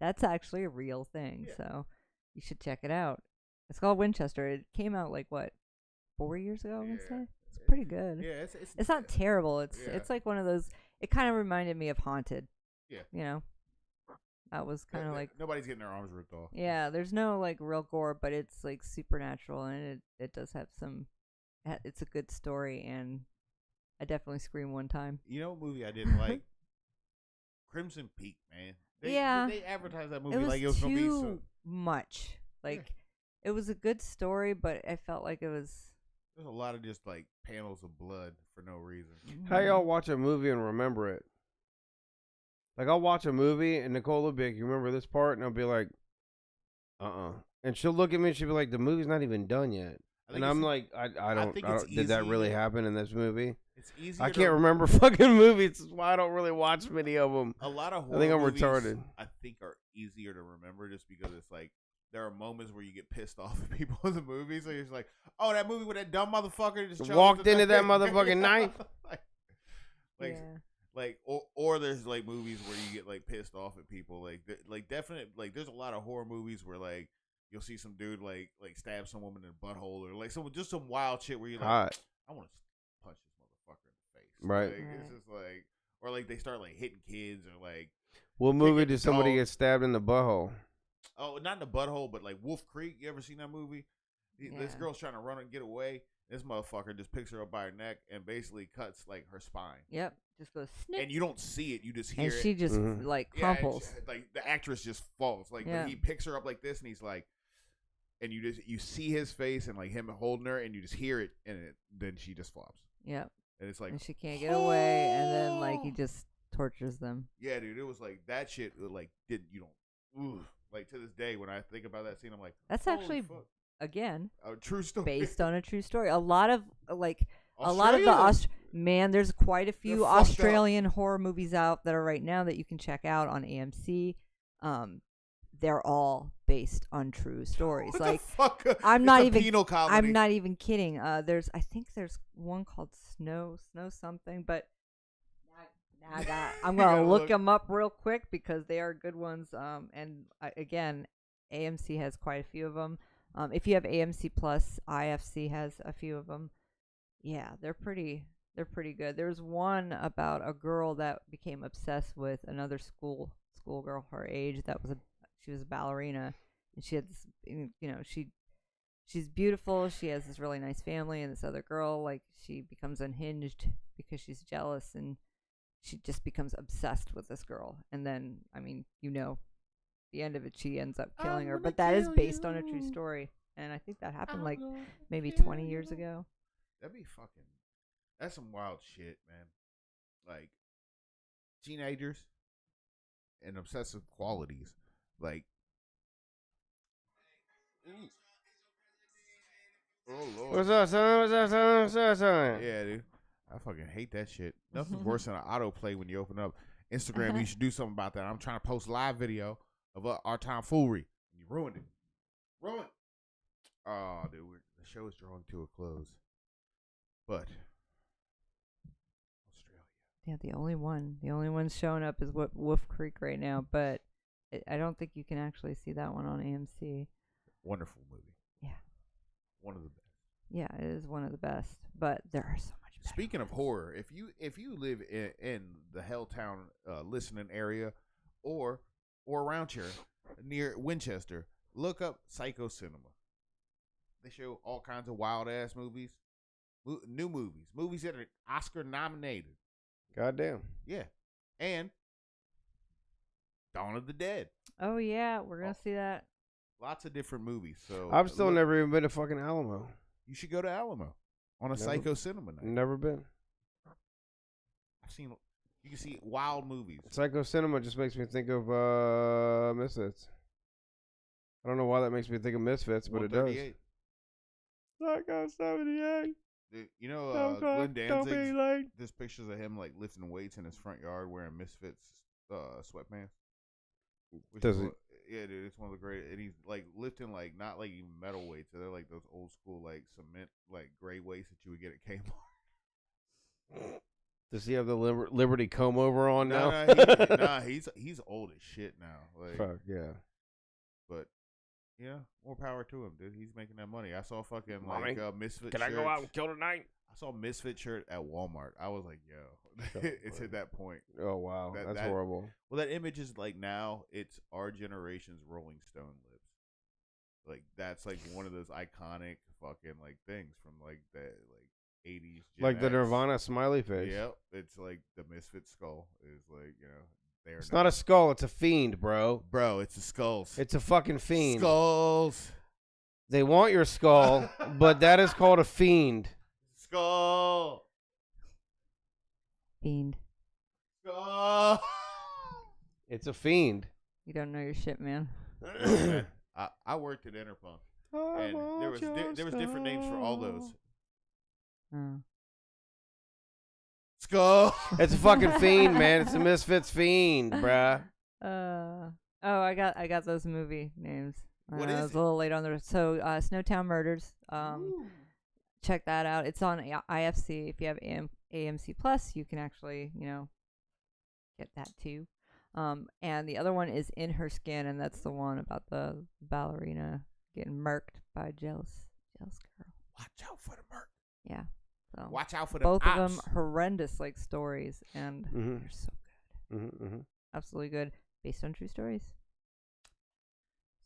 that's actually a real thing. Yeah. So you should check it out. It's called Winchester. It came out like what, 4 years ago? I would say it's pretty good. Yeah, it's not terrible. It's like one of those. It kind of reminded me of Haunted. Yeah, you know, that was kind of like nobody's getting their arms ripped off. Yeah, there's no like real gore, but it's like supernatural, and it does have some. It's a good story, and I definitely screamed one time. You know, what movie I didn't like? Crimson Peak, man. They advertised that movie like it was gonna be so much. Like. It was a good story, but I felt like there's a lot of just like panels of blood for no reason. How y'all watch a movie and remember it? Like, I'll watch a movie and Nicole will be like, you remember this part? And I'll be like, and she'll look at me and she'll be like, the movie's not even done yet. And I'm like, I don't did that really happen in this movie? It's easier. I can't remember fucking movies. That's why I don't really watch many of them. A lot of horror I think I'm movies, retarded. I think are easier to remember just because it's like, there are moments where you get pissed off at people in the movie, so you're just like, "Oh, that movie with that dumb motherfucker just walked into that motherfucking knife." Or there's like movies where you get like pissed off at people, like definite, like there's a lot of horror movies where like you'll see some dude like stab some woman in the butthole or like some wild shit where you're like, I want to punch this motherfucker in the face, right? Like, it's just like, or like they start like hitting kids or like. What movie did somebody get stabbed in the butthole? Oh, not in the butthole, but like Wolf Creek. You ever seen that movie? This girl's trying to run and get away. This motherfucker just picks her up by her neck and basically cuts like her spine. Yep, just goes snip. And you don't see it; you just hear it. And she just like crumples. Like the actress just falls. Like he picks her up like this, and he's like, and you see his face and like him holding her, and you just hear it, and then she just flops. Yep. And it's like, and she can't get away, and then like he just tortures them. Yeah, dude, it was like that shit. Like like to this day, when I think about that scene, I'm like, that's actually again a true story, based on a true story. A lot of there's quite a few Australian horror movies out that are right now that you can check out on AMC. They're all based on true stories. What like the fuck? I'm not even kidding. I think there's one called Snow something, but I'm gonna look them up real quick because they are good ones. Again, AMC has quite a few of them. If you have AMC Plus, IFC has a few of them. Yeah, they're pretty good. There's one about a girl that became obsessed with another schoolgirl her age she was a ballerina, and she had this, she's beautiful. She has this really nice family, and this other girl, like, she becomes unhinged because she's jealous, and she just becomes obsessed with this girl. And then, the end of it, she ends up killing her. But that is based on a true story. And I think that happened like maybe 20 years ago. That's some wild shit, man. Like, teenagers and obsessive qualities. Like, oh Lord, What's up, son? What's up, son? What's up, son? yeah, dude, I fucking hate that shit. Nothing's worse than an autoplay when you open up Instagram. You should do something about that. I'm trying to post a live video of our tomfoolery. You ruined it. Ruined. Oh, dude, the show is drawing to a close. But Australia. Yeah, the only one showing up is Wolf Creek right now, but I don't think you can actually see that one on AMC. Wonderful movie. Yeah. One of the best. Yeah, it is one of the best, but there are so much better. Speaking of horror, if you live in the Helltown listening area or around here near Winchester, look up Psycho Cinema. They show all kinds of wild ass movies, new movies that are Oscar nominated. Goddamn. Yeah, and Dawn of the Dead. Oh yeah, we're gonna see that. Lots of different movies. So I've still never even been to fucking Alamo. You should go to Alamo on a Psycho Cinema night. Never been. I've seen. You can see wild movies. Psycho Cinema just makes me think of Misfits. I don't know why that makes me think of Misfits, but it does. 138. Psycho 78. You know, Glenn Don't be Danzig. late. There's pictures of him like lifting weights in his front yard wearing Misfits sweatpants. Does he? Yeah, dude, it's one of the great. And he's like lifting like not like even metal weights. They're like those old school like cement like gray weights that you would get at Kmart. Does he have the Liberty comb over on now? He's old as shit now. Like, Fuck yeah. But yeah, more power to him, dude. He's making that money. I saw fucking Mommy, like Misfit. Can I go out and kill tonight? I saw Misfit shirt at Walmart. I was like, yo, it's at that point. Oh wow, that's horrible. Well, that image is like now it's our generation's Rolling Stone lips. Like that's like one of those iconic fucking like things from like the like 80s. Like the Nirvana smiley face. Yep, it's like the Misfit skull is like It's not a skull. It's a fiend, bro. Bro, it's the skulls. It's a fucking fiend. Skulls. They want your skull, but that is called a fiend. Skull. Fiend. Skull. It's a fiend. You don't know your shit, man. I worked at Interpunk, and there was different names for all those. Oh. Skull. It's a fucking fiend, man. It's a Misfits fiend, bruh. I got those movie names. What I is was it? a little late on the so Snowtown Murders. Check that out. It's on IFC. If you have AMC Plus, you can actually get that too. And the other one is In Her Skin, and that's the one about the ballerina getting murked by a jealous girl. Watch out for the murk. Yeah. So Watch out for the both ops. of them horrendous like stories, and Mhm. they're so good. Absolutely good, based on true stories.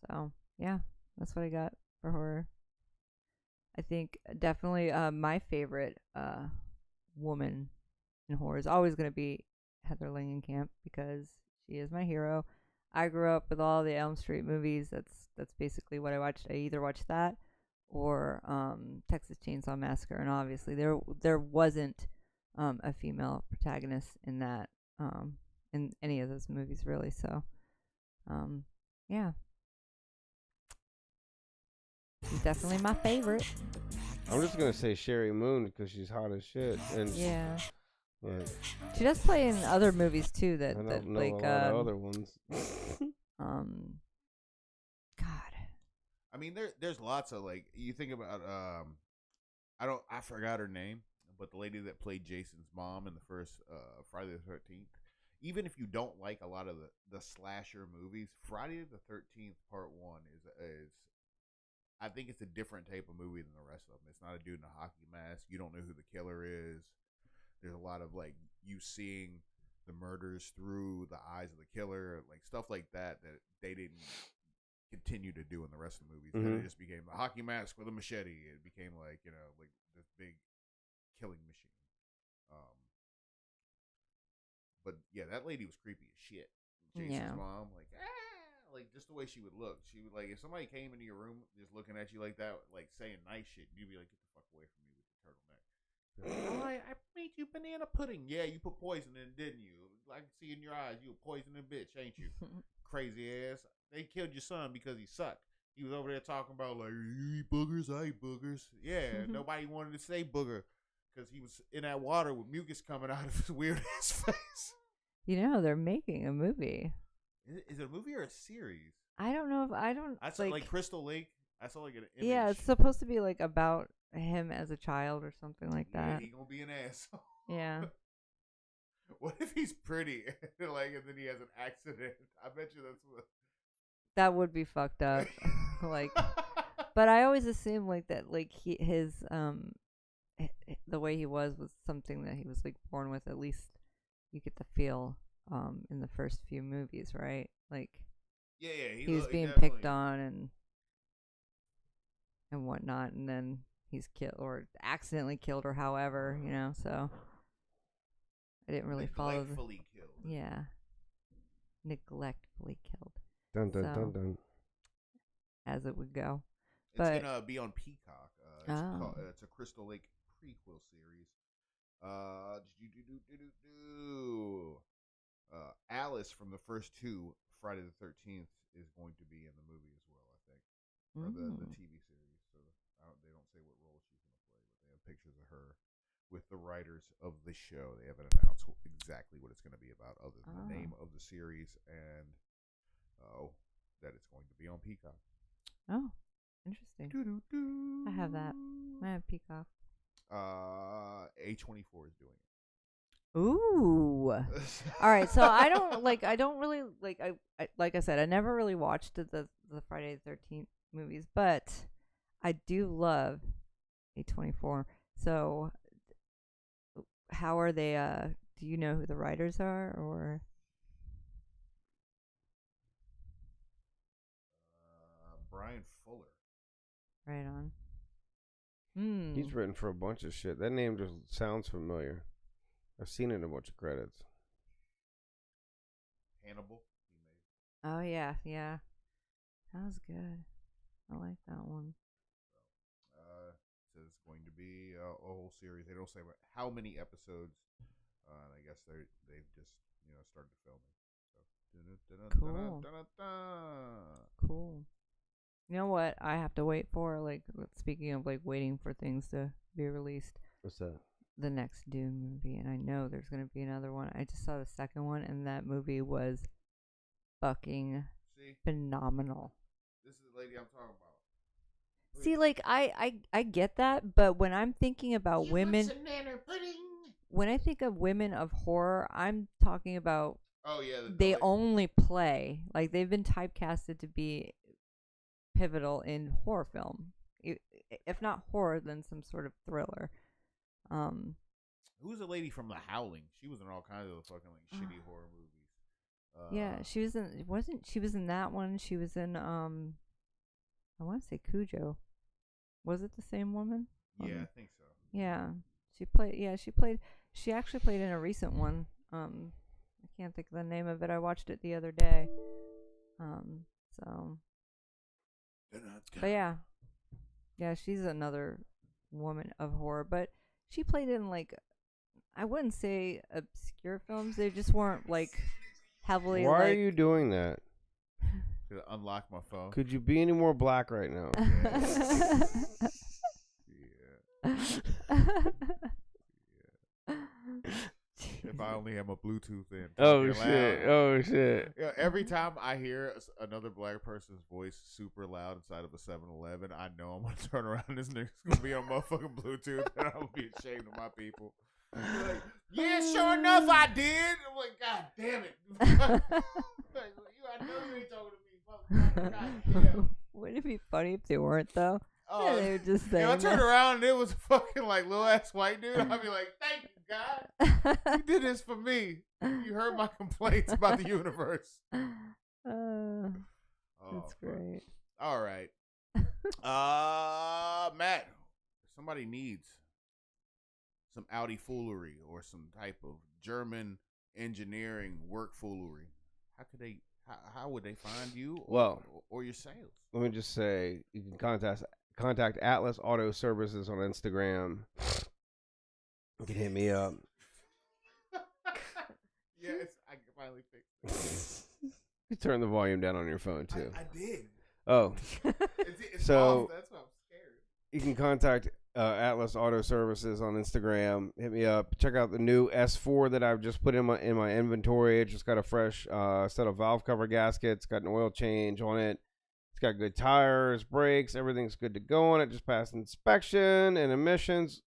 So yeah, that's what I got for horror. I think definitely my favorite woman in horror is always going to be Heather Langenkamp, because she is my hero. I grew up with all the Elm Street movies. That's basically what I watched. I either watched that or Texas Chainsaw Massacre, and obviously there wasn't a female protagonist in that in any of those movies really. So yeah, she's definitely my favorite. I'm just gonna say Sherry Moon because she's hot as shit. And Yeah, but she does play in other movies too. I That don't know like a lot of other ones. God. I mean, there's lots of like you think about. I forgot her name, but the lady that played Jason's mom in the first Friday the 13th. Even if you don't like a lot of the slasher movies, Friday the 13th Part 1 is I think it's a different type of movie than the rest of them. It's not a dude in a hockey mask. You don't know who the killer is. There's a lot of like you seeing the murders through the eyes of the killer, like stuff like that they didn't continue to do in the rest of the movies. Then it just became a hockey mask with a machete. It became like like this big killing machine. But yeah, that lady was creepy as shit. Jason's mom, like just the way she would look. She would like if somebody came into your room just looking at you like that, like saying nice shit, you'd be like, get the fuck away from me with the turtleneck. I made you banana pudding. Yeah, you put poison in, didn't you? I can see in your eyes, you a poisoning bitch, ain't you? Crazy ass. They killed your son because he sucked. He was over there talking about like, you eat boogers, I eat boogers. Yeah, nobody wanted to say booger because he was in that water with mucus coming out of his weird ass face. You know, they're making a movie. Is it a movie or a series? I don't know if I saw like Crystal Lake. I saw like an image. Yeah, it's supposed to be like about him as a child or something like Yeah, that. he gonna be an asshole. Yeah. What if he's pretty, like, and then he has an accident? I bet you that's what. That would be fucked up. Like, but I always assume like that, like his the way he was something that he was like born with. At least you get the feel in the first few movies, right? Like, Yeah, he was being definitely picked on and whatnot, and then he's killed or accidentally killed or however, you know. So I didn't really follow. Neglectfully killed. Yeah, neglectfully killed. Dun dun So, dun dun. as it would go. It's But gonna be on Peacock. It's a Crystal Lake prequel series. Alice from the first two Friday the 13th is going to be in the movie as well, I think, or the TV series. So they don't say what role she's going to play, but they have pictures of her with the writers of the show. They haven't announced exactly what it's going to be about, other than the name of the series and that it's going to be on Peacock. Oh, interesting. I have that. I have Peacock. A24 is doing it. Ooh. All right. So I don't really like I like I said, I never really watched the Friday the 13th movies, but I do love A24. So how are they do you know who the writers are or Brian Fuller. right on? He's written for a bunch of shit. That name just sounds familiar. I've seen it in a bunch of credits. Hannibal. Oh yeah, yeah. That was good. I like that one. So it's going to be a whole series. They don't say how many episodes. And I guess they've just started filming. So. Cool. You know what I have to wait for? Like, speaking of like waiting for things to be released. What's that? The next Dune movie, and I know there's gonna be another one. I just saw the second one, and that movie was fucking phenomenal. This is the lady I'm talking about. See, like I get that, but when I'm thinking about women, when I think of women of horror, I'm talking about. Oh yeah, they only play like they've been typecasted to be pivotal in horror film, if not horror, then some sort of thriller. Who's the lady from The Howling? She was in all kinds of fucking like shitty horror movies. Yeah, she was in. She was in that one. She was in. I want to say Cujo. Was it the same woman? Yeah, I think so. Yeah, she played. Yeah, she played. She actually played in a recent one. I can't think of the name of it. I watched it the other day. So. But yeah, she's another woman of horror, but she played in like, I wouldn't say obscure films. They just weren't like heavily. Why are you doing that? To unlock my phone. Could you be any more black right now? If I only had my Bluetooth in. Oh shit! Oh shit! Yeah, every time I hear another black person's voice super loud inside of a 7-Eleven, I know I'm gonna turn around. This nigga's gonna be on motherfucking Bluetooth, and I'm gonna be ashamed of my people. Like, yeah, sure enough, I did. I'm like, God damn it! I know you ain't talking to me. God damn. Wouldn't it be funny if they weren't though? Oh, they were just saying. I turned around and it was a fucking like little ass white dude. I'd be like, thank you, God. You did this for me. You heard my complaints about the universe. That's great. All right. Matt, if somebody needs some Audi foolery or some type of German engineering work foolery, how would they find you or your sales? Let me just say, you can contact Atlas Auto Services on Instagram. You can hit me up. Yes, I finally fixed it. You turn the volume down on your phone too. I did. Oh, It's So- off, that's why I'm scared. you can contact Atlas Auto Services on Instagram. Hit me up. Check out the new S4 that I've just put in my inventory. It just got a fresh set of valve cover gaskets. Got an oil change on it. It's got good tires, brakes, everything's good to go on it. Just passed inspection and emissions.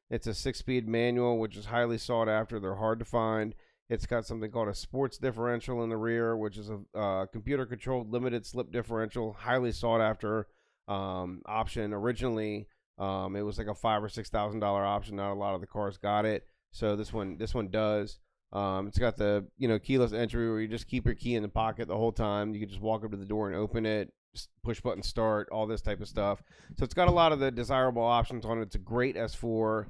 It's a 6-speed manual, which is highly sought after. They're hard to find. It's got something called a sports differential in the rear, which is a computer-controlled limited slip differential, highly sought after option. Originally, it was like a $5,000 or $6,000 option. Not a lot of the cars got it, so this one does. It's got the keyless entry where you just keep your key in the pocket the whole time. You can just walk up to the door and open it, just push button start, all this type of stuff. So it's got a lot of the desirable options on it. It's a great S4.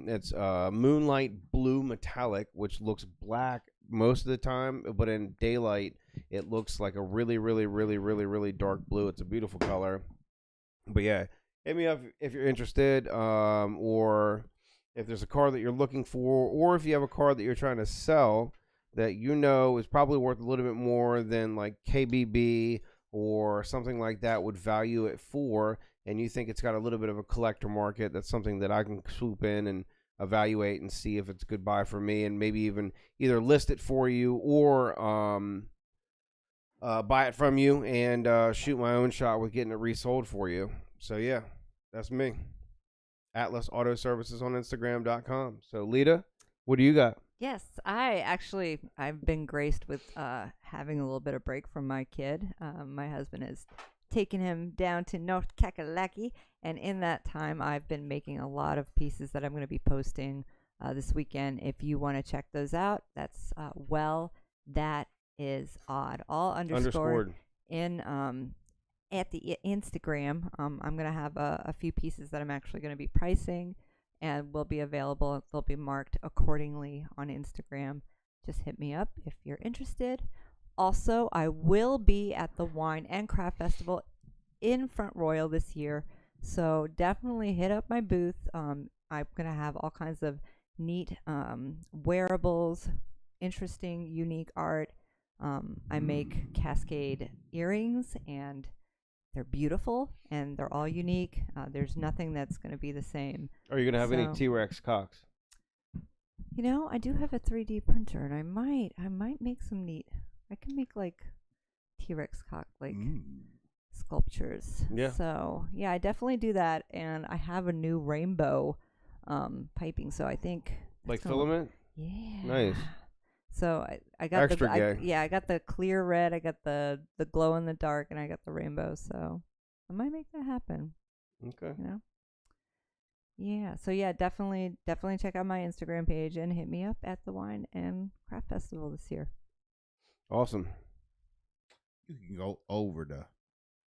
It's moonlight blue metallic, which looks black most of the time, but in daylight it looks like a really, really, really, really, really dark blue. It's a beautiful color. But yeah, hit me up if you're interested, or if there's a car that you're looking for, or if you have a car that you're trying to sell that is probably worth a little bit more than like KBB or something like that would value it for, and you think it's got a little bit of a collector market. That's something that I can swoop in and evaluate and see if it's a good buy for me, and maybe even either list it for you or buy it from you and shoot my own shot with getting it resold for you. So yeah, that's me. Atlas Auto Services on Instagram.com. So Lita, what do you got? Yes, I've been graced with having a little bit of break from my kid. My husband has taken him down to North Kakalaki, and in that time I've been making a lot of pieces that I'm going to be posting this weekend. If you want to check those out, that's that is odd, all underscored in at the Instagram. I'm going to have a few pieces that I'm actually going to be pricing and will be available. They'll be marked accordingly on Instagram. Just hit me up if you're interested. Also, I will be at the Wine and Craft Festival in Front Royal this year, so definitely hit up my booth. I'm going to have all kinds of neat wearables, interesting, unique art. I make Cascade earrings, and they're beautiful, and they're all unique. There's nothing that's going to be the same. Are you going to have any T-Rex cocks? I do have a 3D printer, and I might make some neat. I can make like T-Rex cock sculptures. Yeah. So yeah, I definitely do that, and I have a new rainbow piping. So I think like filament. Yeah. Nice. So I got extra gay. I got the clear red, I got the glow in the dark, and I got the rainbow. So I might make that happen. Okay. Yeah. So yeah, definitely check out my Instagram page and hit me up at the Wine and Craft Festival this year. Awesome. You can go over the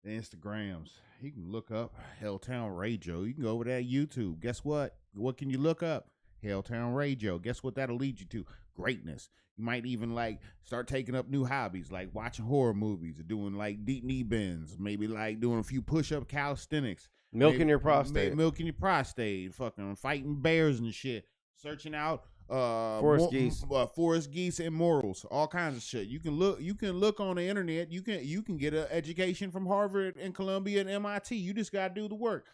Instagrams. You can look up Helltown Radio. You can go over to YouTube. Guess what? What can you look up? Helltown Radio. Guess what that'll lead you to? Greatness. You might even start taking up new hobbies, like watching horror movies or doing deep knee bends, maybe doing a few push-up calisthenics. Milking your prostate. Milking your prostate. Fucking fighting bears and shit. Searching out forest geese and morals, all kinds of shit. You can look on the internet. You can get an education from Harvard and Columbia and MIT. You just gotta do the work.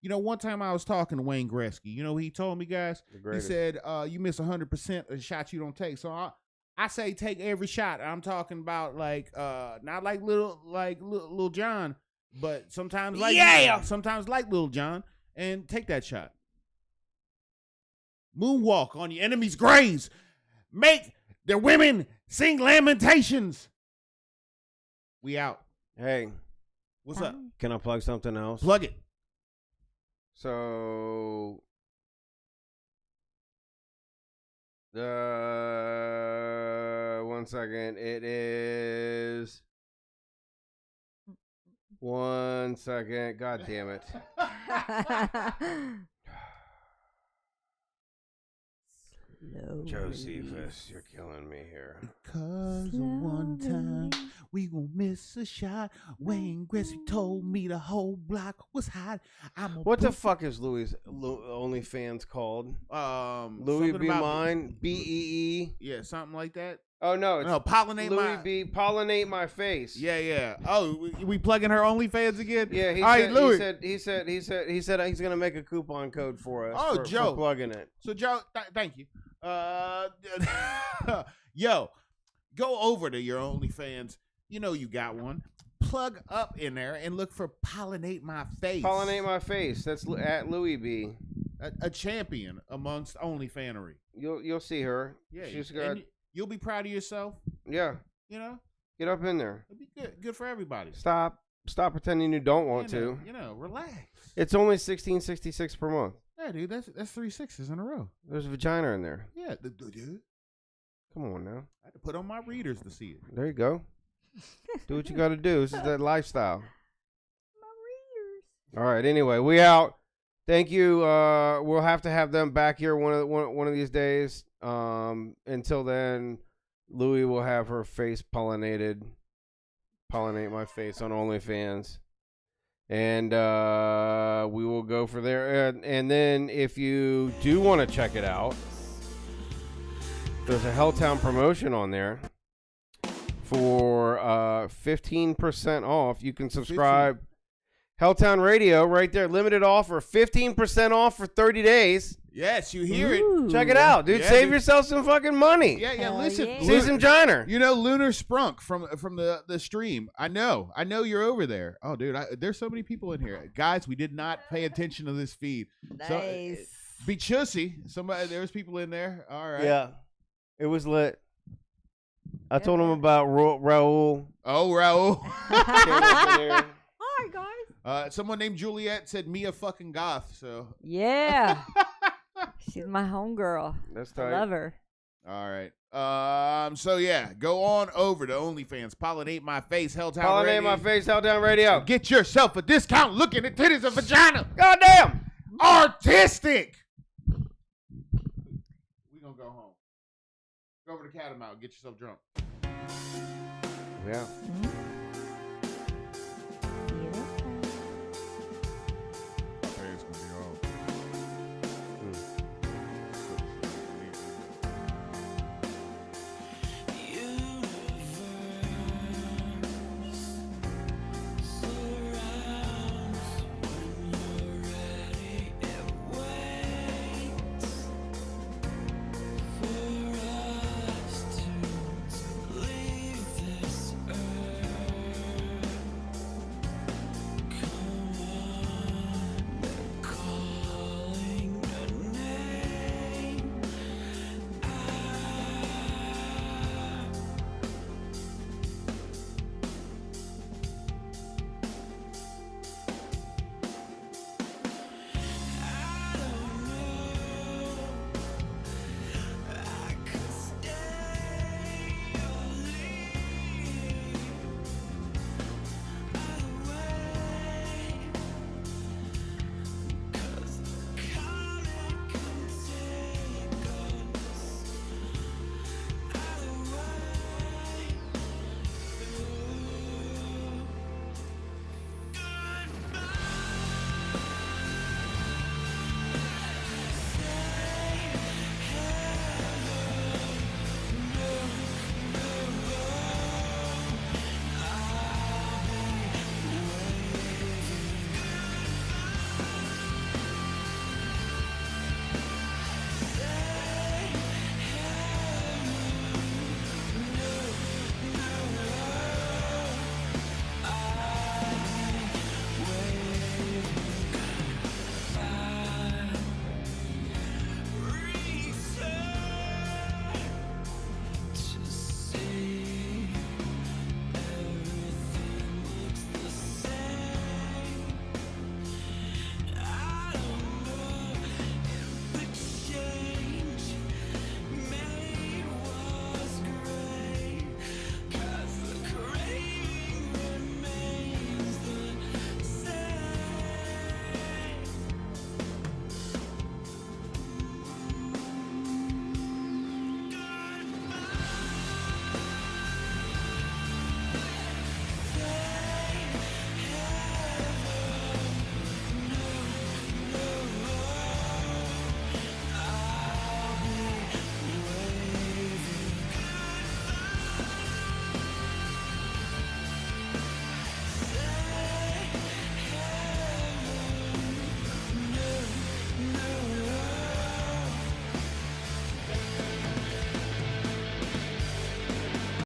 One time I was talking to Wayne Gretzky. He told me, guys, he said, you miss 100% of the shots you don't take. So I say take every shot. I'm talking about not like little John, but sometimes sometimes like Little John, and take that shot. Moonwalk on your enemies' graves. Make their women sing lamentations. We out. Hey, what's up? Can I plug something else? Plug it. So, 1 second. It is 1 second. God damn it. Josephus, you're killing me here. Because of one time we gon' miss a shot. Wayne Gretzky told me the whole block was hot. What the fuck is Louis' OnlyFans called? Louis something B. about- Mine? B-E-E? Yeah, something like that. Oh, no. It's pollinate Louis my. B. Pollinate my face. Yeah. Oh, we plugging her OnlyFans again? Yeah, All right, Louis. he said he's gonna make a coupon code for us. Oh, for Joe. plugging it. So, Joe, thank you. Yo, go over to your OnlyFans. You know you got one. Plug up in there and look for Pollinate My Face. Pollinate my face. That's at Louis B. A champion amongst OnlyFanery. You'll see her. Yeah, She's got. and you'll be proud of yourself. Yeah. You know, Get up in there. it'll be good for everybody. Stop pretending you don't want to. Relax. It's only $16.66 per month. Yeah, dude, that's 3 6s in a row. There's a vagina in there. Yeah, dude. Come on now. I had to put on my readers to see it. There you go. Do what you got to do. This is that lifestyle. All right. Anyway, we out. Thank you. We'll have to have them back here one of these days. Until then, Louie will have her face pollinated. Pollinate my face on OnlyFans. And we will go for there. And then if you do want to check it out, there's a Helltown promotion on there for 15% off. You can subscribe. 15. Helltown Radio right there. Limited offer. 15% off for 30 days. Yes, you hear it. Check it out, dude. Yeah, Save dude. yourself some fucking money. Yeah. Hell Listen, yeah. See some Jiner. You know, Lunar Sprunk from the stream. I know you're over there. Oh, dude, there's so many people in here, guys. We did not pay attention to this feed. So, Nice. be chussy. There's people in there. All right. Yeah. It was lit. I Yeah, told him man. about Raul. Oh, Raul. Hi guys. Someone named Juliet said Mia fucking goth. So Yeah. She's my homegirl. That's I tight. love her. all right. So yeah, go on over to OnlyFans. Pollinate my face. Helltown Pollinate Radio. my face, Helltown Radio. Get yourself a discount. Looking at titties and vagina. Goddamn. Artistic. We gonna go home. Go over to Catamount. Get yourself drunk. Yeah. Mhm.